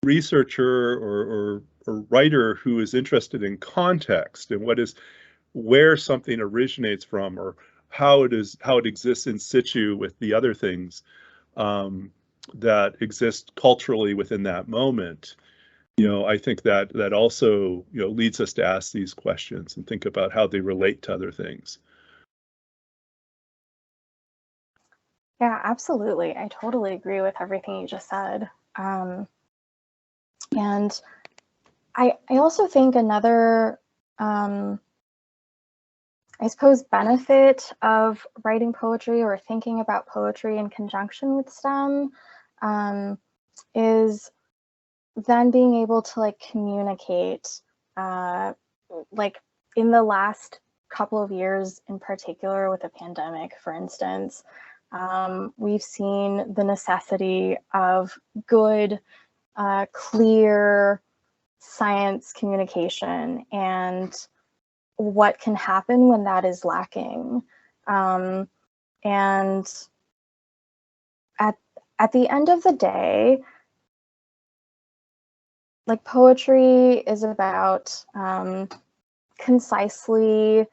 researcher or writer who is interested in context and where something originates from, or how it exists in situ with the other things that exist culturally within that moment, I think that also leads us to ask these questions and think about how they relate to other things. Yeah, absolutely. I totally agree with everything you just said. And I also think another, I suppose, benefit of writing poetry or thinking about poetry in conjunction with STEM is then being able to like communicate, like in the last couple of years in particular with the pandemic, for instance, we've seen the necessity of good, clear science communication and what can happen when that is lacking. And at the end of the day, like poetry is about concisely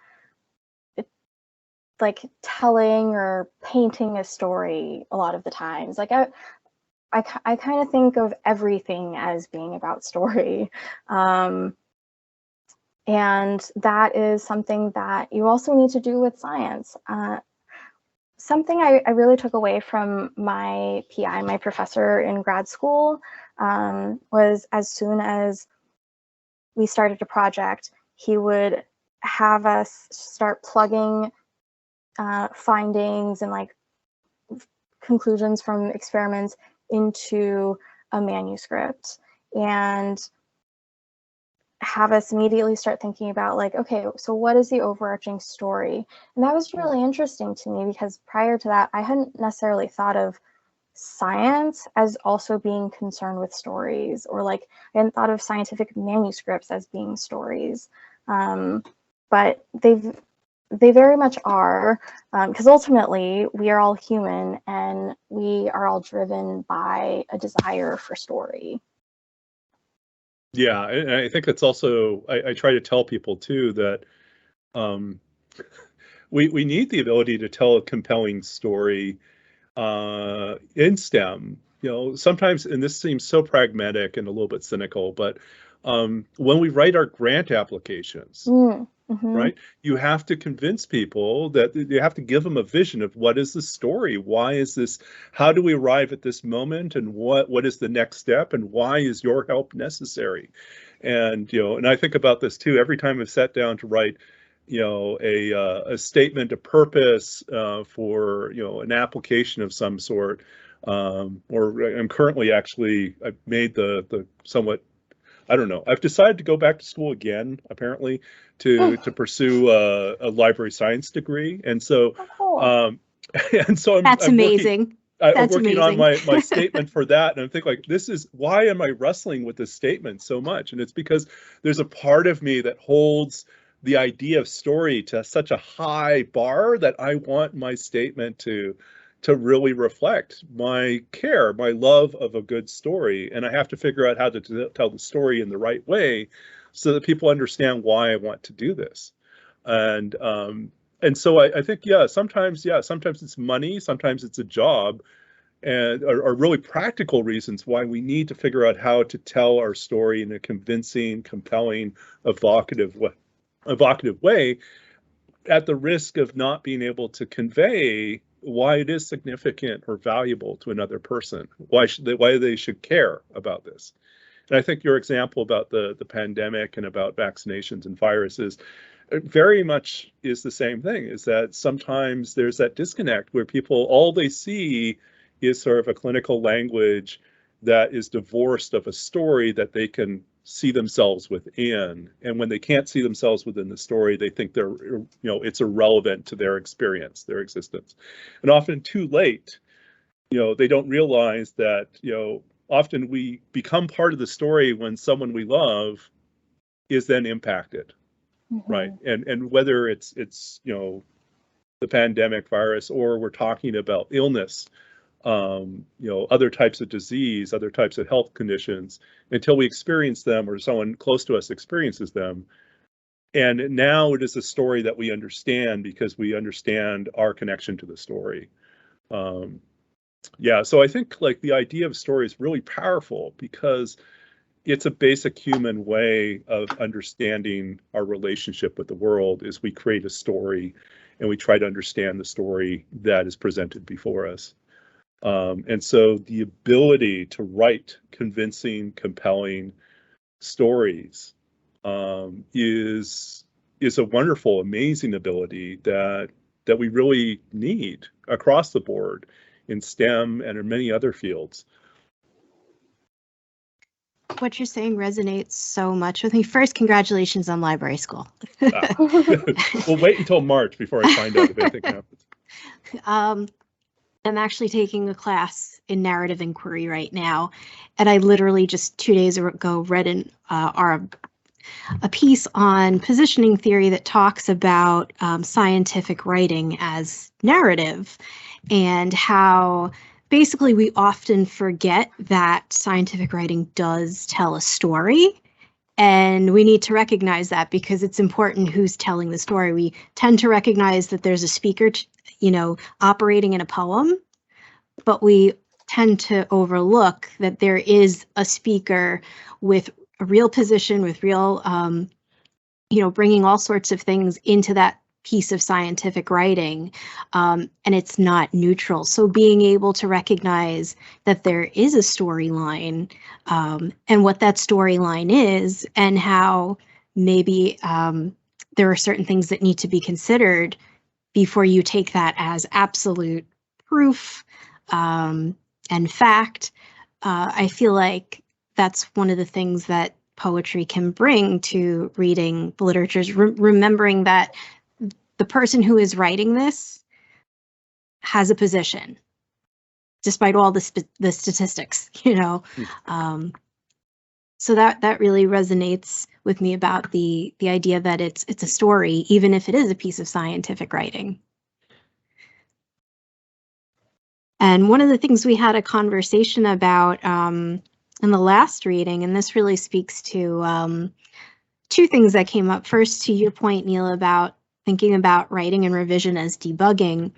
like telling or painting a story a lot of the times. Like I kind of think of everything as being about story. And that is something that you also need to do with science. Something I really took away from my PI, my professor in grad school, was as soon as we started a project, he would have us start plugging findings and like conclusions from experiments into a manuscript, and have us immediately start thinking about like, okay, so what is the overarching story? And that was really interesting to me, because prior to that, I hadn't necessarily thought of science as also being concerned with stories, or like I hadn't thought of scientific manuscripts as being stories. But they very much are, because ultimately we are all human and we are all driven by a desire for story. Yeah, and I think it's also, I try to tell people too that we need the ability to tell a compelling story in STEM. You know, sometimes, and this seems so pragmatic and a little bit cynical, but when we write our grant applications, right, you have to convince people that you have to give them a vision of what is the story, why is this, how do we arrive at this moment, and what is the next step, and why is your help necessary? And you know, and I think about this too every time I've sat down to write, you know, a statement of purpose for, you know, an application of some sort, or I'm currently actually, I've made the somewhat, I don't know, I've decided to go back to school again, apparently, to pursue a library science degree. And so, and so That's amazing. I'm working on my statement for that. And I'm thinking like, this is, why am I wrestling with this statement so much? And it's because there's a part of me that holds the idea of story to such a high bar that I want my statement to really reflect my care, my love of a good story. And I have to figure out how to tell the story in the right way so that people understand why I want to do this. And so I think, sometimes it's money, sometimes it's a job, and are really practical reasons why we need to figure out how to tell our story in a convincing, compelling, evocative way, at the risk of not being able to convey why it is significant or valuable to another person, why they should care about this. And I think your example about the pandemic and about vaccinations and viruses very much is the same thing, is that sometimes there's that disconnect where people, all they see is sort of a clinical language that is divorced of a story that they can see themselves within. And when they can't see themselves within the story, they think they're, you know, it's irrelevant to their experience, their existence. And often too late, you know, they don't realize that, you know, often we become part of the story when someone we love is then impacted, right? And whether it's, you know, the pandemic virus, or we're talking about illness, you know, other types of disease, other types of health conditions, until we experience them or someone close to us experiences them. And now it is a story that we understand because we understand our connection to the story. So I think like the idea of story is really powerful because it's a basic human way of understanding our relationship with the world, is we create a story and we try to understand the story that is presented before us. And so the ability to write convincing, compelling stories is a wonderful, amazing ability that we really need across the board in STEM and in many other fields. What you're saying resonates so much with me. First, congratulations on library school. We'll wait until March before I find out if anything happens. I'm actually taking a class in narrative inquiry right now, and I literally just 2 days ago read a piece on positioning theory that talks about scientific writing as narrative, and how basically we often forget that scientific writing does tell a story, And we need to recognize that because it's important who's telling the story. We tend to recognize that there's a speaker, operating in a poem, but we tend to overlook that there is a speaker with a real position, with real, bringing all sorts of things into that piece of scientific writing, and it's not neutral. So being able to recognize that there is a storyline, and what that storyline is, and how maybe there are certain things that need to be considered before you take that as absolute proof and fact. I feel like that's one of the things that poetry can bring to reading the literature, remembering that the person who is writing this has a position, despite all the statistics, so that really resonates with me about the idea that it's a story, even if it is a piece of scientific writing. And one of the things we had a conversation about in the last reading, and this really speaks to two things that came up. First, to your point, Neil, about thinking about writing and revision as debugging.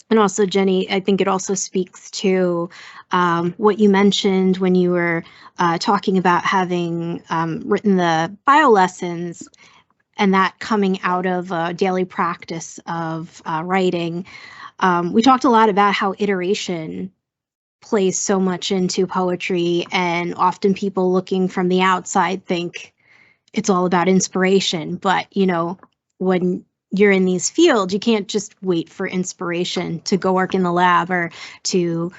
And also, Jenny, I think it also speaks to what you mentioned when you were talking about having written the bio lessons and that coming out of a daily practice of writing. We talked a lot about how iteration plays so much into poetry, and often people looking from the outside think it's all about inspiration. But, when you're in these fields, you can't just wait for inspiration to go work in the lab or to,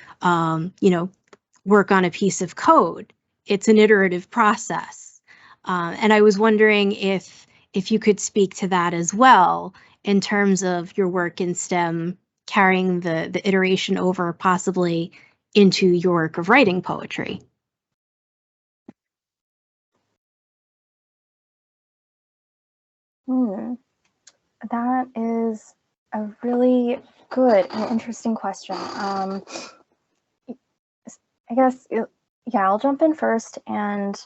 work on a piece of code. It's an iterative process. And I was wondering if you could speak to that as well in terms of your work in STEM, carrying the iteration over possibly into your work of writing poetry. That is a really good and interesting question. I guess, I'll jump in first, and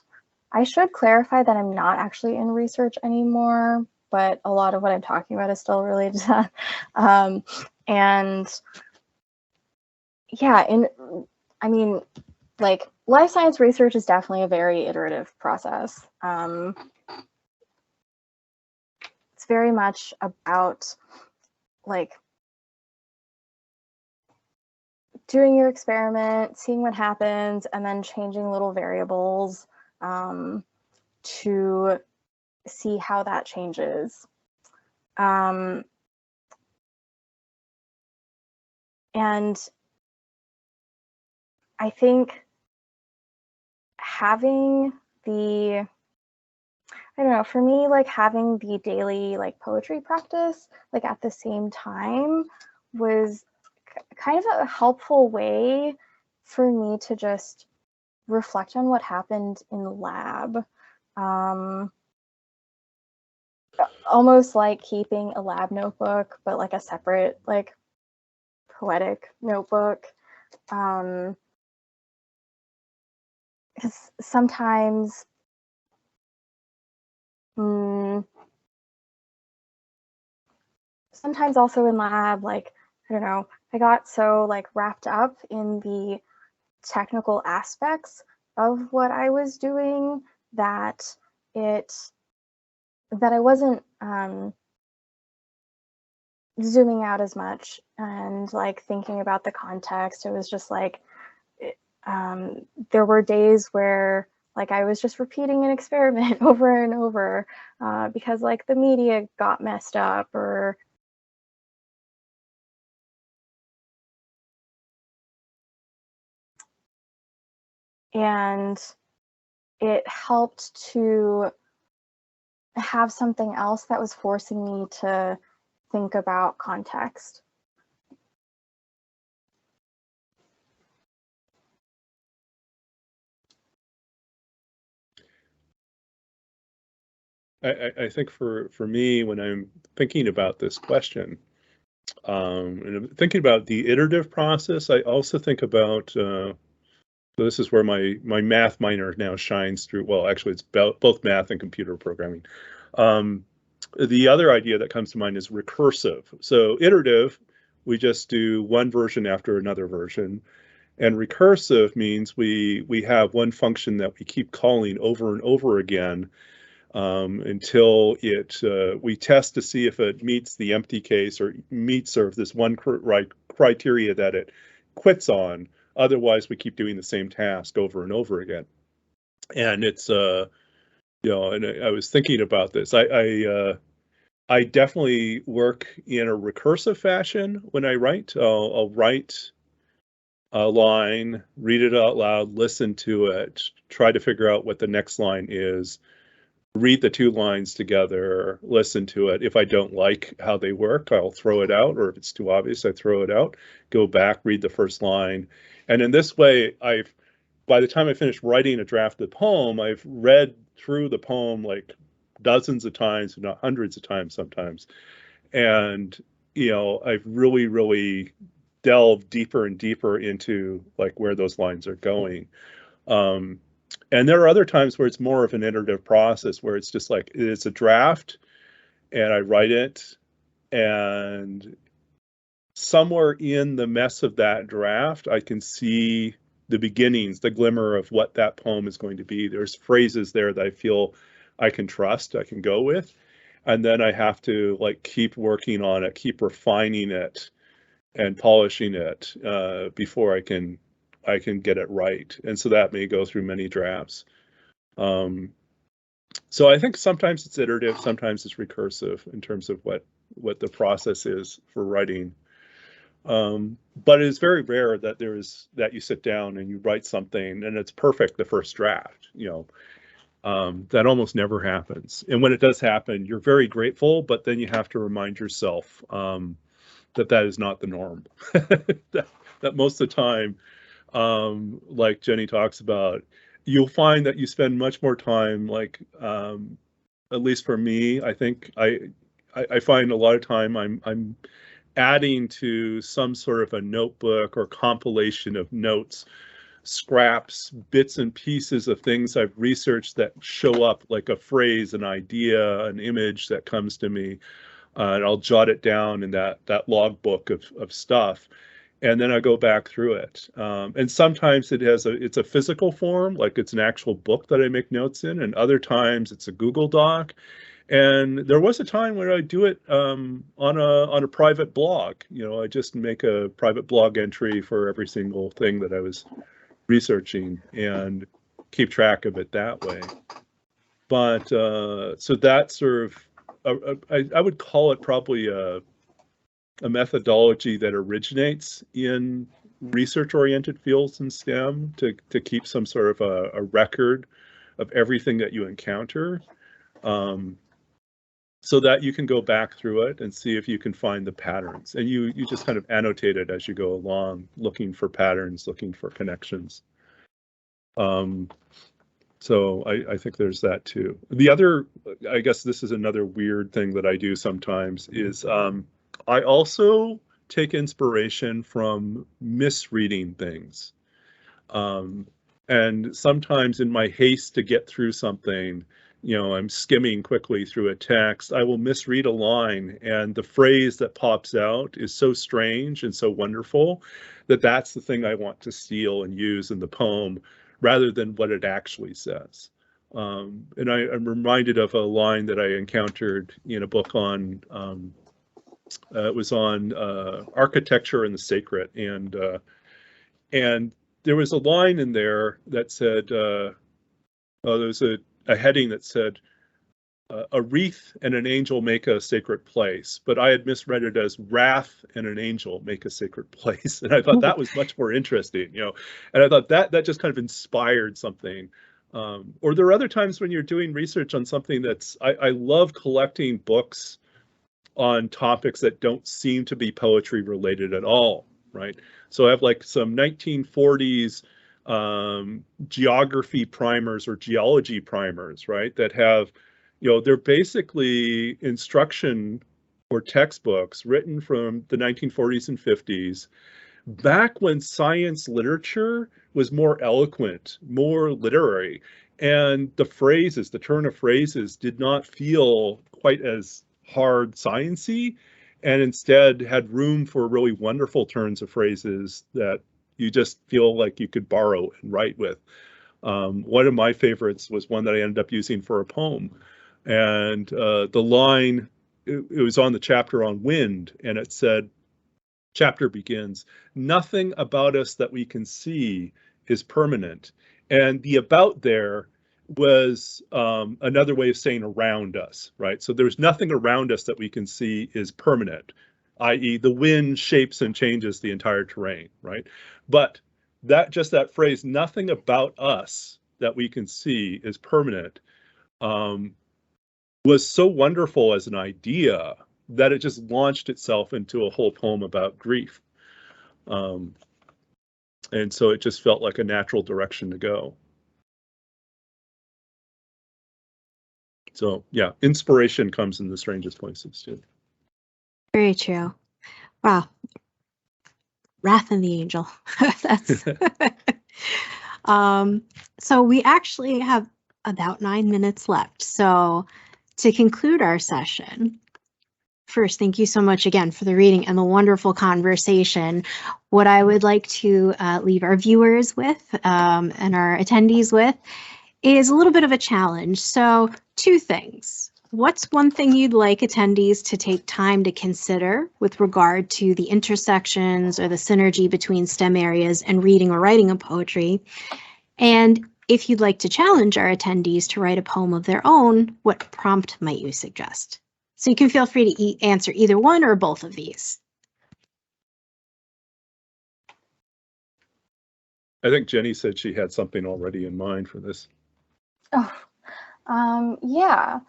I should clarify that I'm not actually in research anymore, but a lot of what I'm talking about is still related to that. Life science research is definitely a very iterative process. It's very much about doing your experiment, seeing what happens, and then changing little variables to see how that changes. And I think having for me, having the daily poetry practice at the same time was kind of a helpful way for me to just reflect on what happened in the lab. Almost like keeping a lab notebook, but a separate poetic notebook. Because sometimes also in lab, I got so wrapped up in the technical aspects of what I was doing that I wasn't zooming out as much and thinking about the context. It was just there were days where I was just repeating an experiment over and over because the media got messed up, and it helped to have something else that was forcing me to think about context. I think for me, when I'm thinking about this question, and I'm thinking about the iterative process, I also think about So this is where my math minor now shines through. Well, actually, it's both math and computer programming. The other idea that comes to mind is recursive. So iterative, we just do one version after another version. And recursive means we have one function that we keep calling over and over again until we test to see if it meets the empty case or meets sort of this one criteria that it quits on. Otherwise, we keep doing the same task over and over again. And it's and I was thinking about this. I definitely work in a recursive fashion when I write. I'll write a line, read it out loud, listen to it, try to figure out what the next line is, read the two lines together, listen to it. If I don't like how they work, I'll throw it out, or if it's too obvious, I throw it out, go back, read the first line. And in this way, by the time I finish writing a draft of the poem, I've read through the poem like dozens of times, if not hundreds of times sometimes. And, I've really, really delved deeper and deeper into like where those lines are going. And there are other times where it's more of an iterative process where it's just like, it's a draft and I write it, and somewhere in the mess of that draft, I can see the beginnings, the glimmer of what that poem is going to be. There's phrases there that I feel I can trust, I can go with. And then I have to like keep working on it, keep refining it and polishing it before I can get it right. And so that may go through many drafts. So I think sometimes it's iterative, sometimes it's recursive in terms of what the process is for writing. But it is very rare that you sit down and you write something and it's perfect the first draft. That almost never happens. And when it does happen, you're very grateful, but then you have to remind yourself that is not the norm. that most of the time, like Jenny talks about, you'll find that you spend much more time, like at least for me, I think I find a lot of time I'm adding to some sort of a notebook or compilation of notes, scraps, bits and pieces of things I've researched that show up like a phrase, an idea, an image that comes to me. And I'll jot it down in that logbook of stuff. And then I go back through it. And sometimes it's a physical form, like it's an actual book that I make notes in, and other times it's a Google Doc. And there was a time where I do it on a private blog. I just make a private blog entry for every single thing that I was researching and keep track of it that way. But so that's sort of, I would call it probably a methodology that originates in research-oriented fields in STEM to keep some sort of a record of everything that you encounter, so that you can go back through it and see if you can find the patterns. And you just kind of annotate it as you go along, looking for patterns, looking for connections. So I think there's that too. The other, I guess this is another weird thing that I do sometimes, is I also take inspiration from misreading things. And sometimes in my haste to get through something, I'm skimming quickly through a text, I will misread a line, and the phrase that pops out is so strange and so wonderful that that's the thing I want to steal and use in the poem, rather than what it actually says. And I'm reminded of a line that I encountered in a book on, it was on architecture and the sacred. And there was a line in there that said, there was a heading that said, a wreath and an angel make a sacred place, but I had misread it as wrath and an angel make a sacred place. And I thought that was much more interesting, and I thought that just kind of inspired something. Or there are other times when you're doing research on something I love collecting books on topics that don't seem to be poetry related at all, right? So I have like some 1940s geography primers or geology primers, right, that have, they're basically instruction or textbooks written from the 1940s and 50s, back when science literature was more eloquent, more literary, and the phrases, the turn of phrases did not feel quite as hard sciencey, and instead had room for really wonderful turns of phrases that you just feel like you could borrow and write with. One of my favorites was one that I ended up using for a poem. And the line, it was on the chapter on wind, and it said, chapter begins, "Nothing about us that we can see is permanent." And the about there was another way of saying around us, right? So there's nothing around us that we can see is permanent, i.e. the wind shapes and changes the entire terrain, right? But that phrase, "nothing about us that we can see is permanent," was so wonderful as an idea that it just launched itself into a whole poem about grief. And so it just felt like a natural direction to go. So yeah, inspiration comes in the strangest places too. Very true. Wow. Wrath and the Angel. That's so we actually have about 9 minutes left. So to conclude our session, first, thank you so much again for the reading and the wonderful conversation. What I would like to leave our viewers with and our attendees with is a little bit of a challenge. So 2 things. What's one thing you'd like attendees to take time to consider with regard to the intersections or the synergy between STEM areas and reading or writing of poetry? And if you'd like to challenge our attendees to write a poem of their own, what prompt might you suggest? So you can feel free to answer either one or both of these. I think Jenny said she had something already in mind for this. Oh, yeah.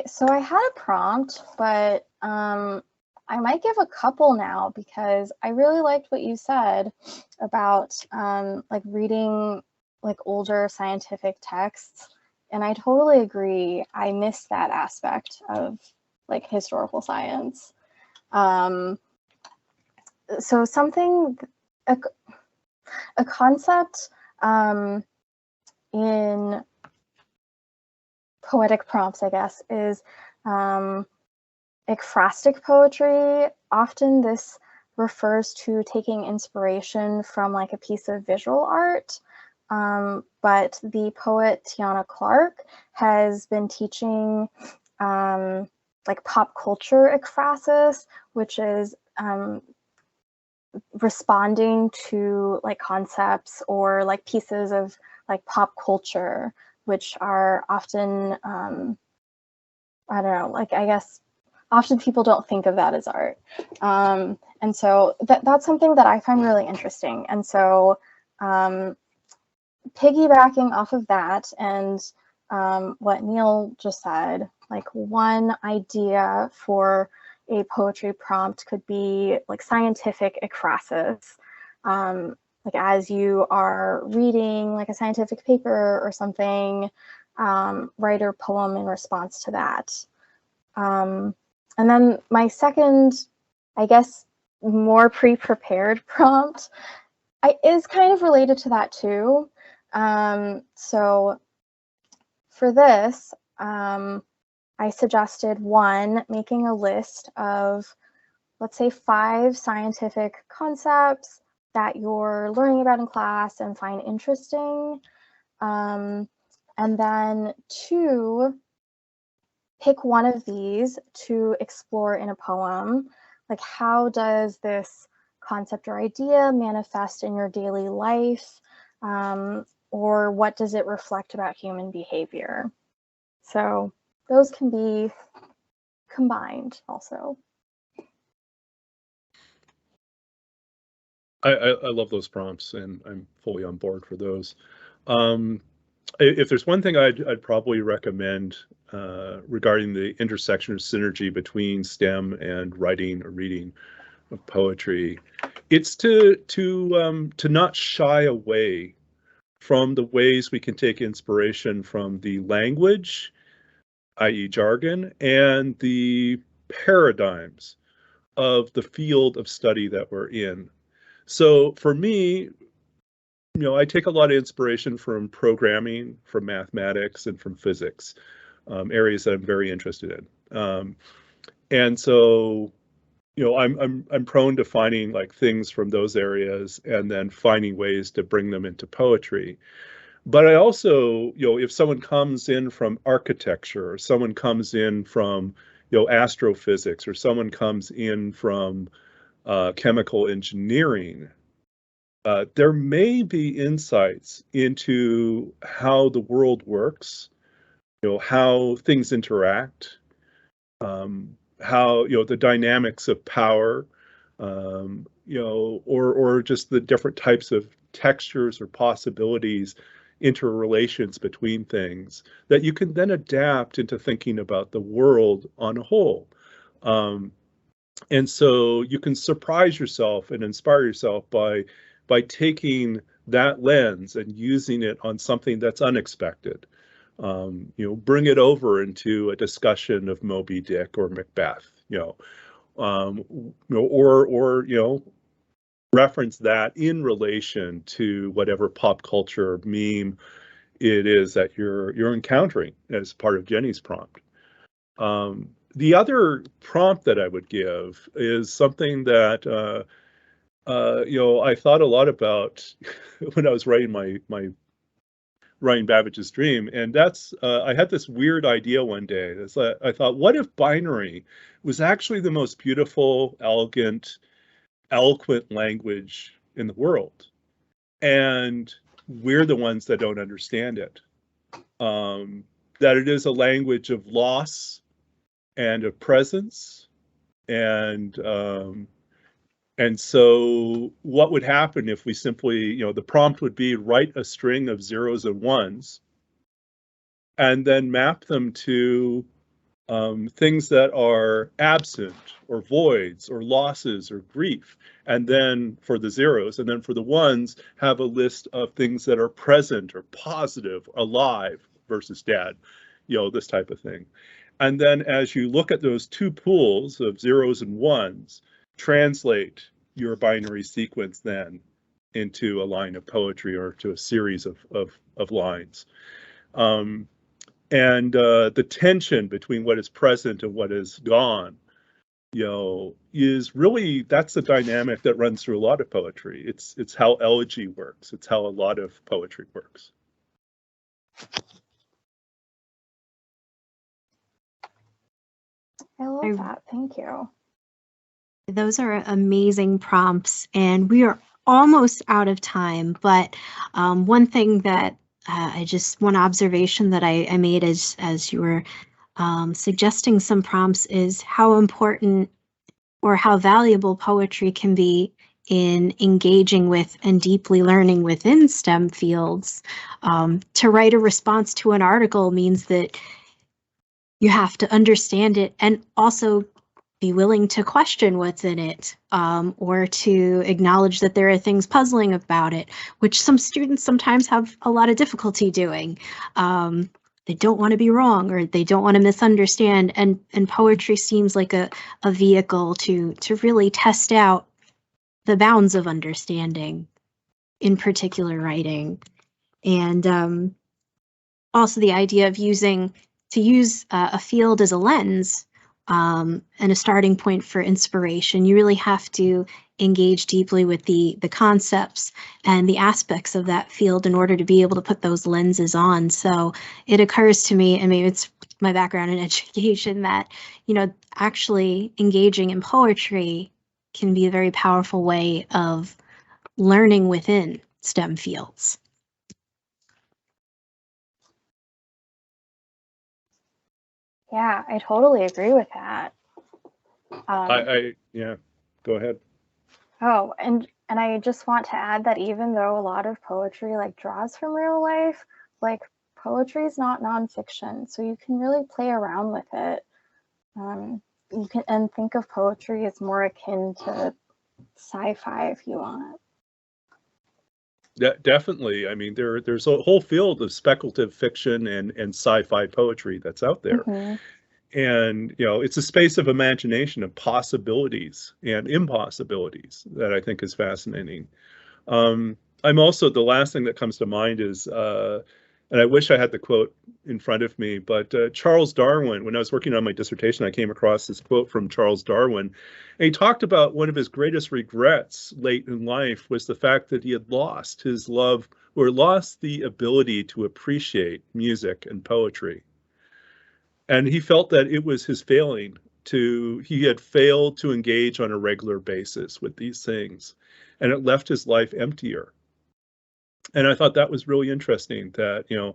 So I had a prompt, but I might give a couple now because I really liked what you said about like reading like older scientific texts, and I totally agree. I missed that aspect of like historical science. So something, a concept in poetic prompts, I guess, is ekphrastic poetry. Often this refers to taking inspiration from like a piece of visual art. But the poet Tiana Clark has been teaching like pop culture ekphrasis, which is responding to like concepts or like pieces of like pop culture, which are often, I don't know, like I guess often people don't think of that as art. And so that's something that I find really interesting. And so piggybacking off of that and what Neil just said, like one idea for a poetry prompt could be like scientific ekphrasis. Like as you are reading like a scientific paper or something, write a poem in response to that. And then my second, I guess, more pre-prepared prompt is kind of related to that too. So for this, I suggested one, making a list of, let's say, 5 scientific concepts that you're learning about in class and find interesting. And then 2, pick one of these to explore in a poem. Like, how does this concept or idea manifest in your daily life? Or what does it reflect about human behavior? So those can be combined also. I love those prompts, and I'm fully on board for those. If there's one thing I'd probably recommend regarding the intersection of synergy between STEM and writing or reading of poetry, it's to not shy away from the ways we can take inspiration from the language, i.e. jargon, and the paradigms of the field of study that we're in. So for me, I take a lot of inspiration from programming, from mathematics, and from physics, areas that I'm very interested in. And so, I'm prone to finding like things from those areas and then finding ways to bring them into poetry. But I also, if someone comes in from architecture, or someone comes in from, astrophysics, or someone comes in from chemical engineering, there may be insights into how the world works, how things interact, how, the dynamics of power, or just the different types of textures or possibilities, interrelations between things that you can then adapt into thinking about the world on a whole. And so you can surprise yourself and inspire yourself by taking that lens and using it on something that's unexpected. Bring it over into a discussion of Moby Dick or Macbeth, or reference that in relation to whatever pop culture meme it is that you're encountering as part of Jenny's prompt. The other prompt that I would give is something that I thought a lot about when I was writing my Writing Babbage's Dream, and that's I had this weird idea one day. I thought, what if binary was actually the most beautiful, elegant, eloquent language in the world, and we're the ones that don't understand it? That it is a language of loss and of presence, and so what would happen if we simply, the prompt would be write a string of zeros and ones and then map them to things that are absent or voids or losses or grief. And then for the zeros, and then for the ones, have a list of things that are present or positive, alive versus dead, this type of thing. And then as you look at those two pools of zeros and ones, translate your binary sequence then into a line of poetry or to a series of lines. And the tension between what is present and what is gone, is really, that's the dynamic that runs through a lot of poetry. It's how elegy works. It's how a lot of poetry works. I love that. Thank you. Those are amazing prompts, and we are almost out of time. But one thing that one observation that I made as you were suggesting some prompts is how important or how valuable poetry can be in engaging with and deeply learning within STEM fields. To write a response to an article means that you have to understand it and also be willing to question what's in it, or to acknowledge that there are things puzzling about it, which some students sometimes have a lot of difficulty doing. They don't want to be wrong, or they don't want to misunderstand, and poetry seems like a vehicle to really test out the bounds of understanding in particular writing. And also the idea of use a field as a lens, and a starting point for inspiration. You really have to engage deeply with the concepts and the aspects of that field in order to be able to put those lenses on. So it occurs to me, and maybe it's my background in education, that, actually engaging in poetry can be a very powerful way of learning within STEM fields. Yeah, I totally agree with that. Yeah, go ahead. Oh, and I just want to add that even though a lot of poetry draws from real life, poetry is not nonfiction, so you can really play around with it. You can think of poetry as more akin to sci-fi if you want. Definitely. I mean, there's a whole field of speculative fiction and sci-fi poetry that's out there. Mm-hmm. And, you know, it's a space of imagination, of possibilities and impossibilities that I think is fascinating. I'm also, the last thing that comes to mind is, and I wish I had the quote in front of me, but Charles Darwin, when I was working on my dissertation, I came across this quote from Charles Darwin. And he talked about one of his greatest regrets late in life was the fact that he had lost his love or lost the ability to appreciate music and poetry. And he felt that it was his failing he had failed to engage on a regular basis with these things, and it left his life emptier. And I thought that was really interesting that, you know,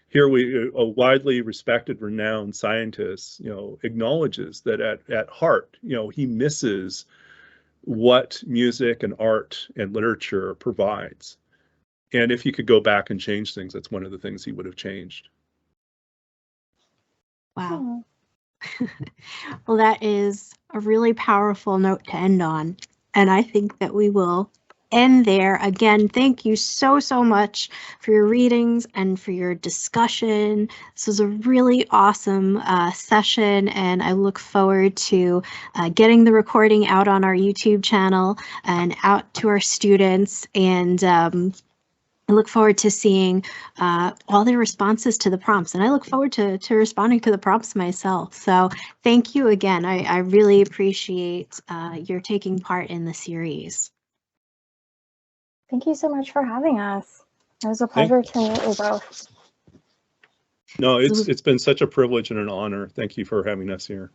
here a widely respected, renowned scientist, you know, acknowledges that at heart, you know, he misses what music and art and literature provides. And if he could go back and change things, that's one of the things he would have changed. Wow. Well, that is a really powerful note to end on. And I think that we will end there. Again, thank you so much for your readings and for your discussion. This was a really awesome session, and I look forward to getting the recording out on our YouTube channel and out to our students. And I look forward to seeing all their responses to the prompts, and I look forward to responding to the prompts myself. So thank you again. I really appreciate your taking part in the series. Thank you so much for having us. It was a pleasure to meet you both. No, it's been such a privilege and an honor. Thank you for having us here.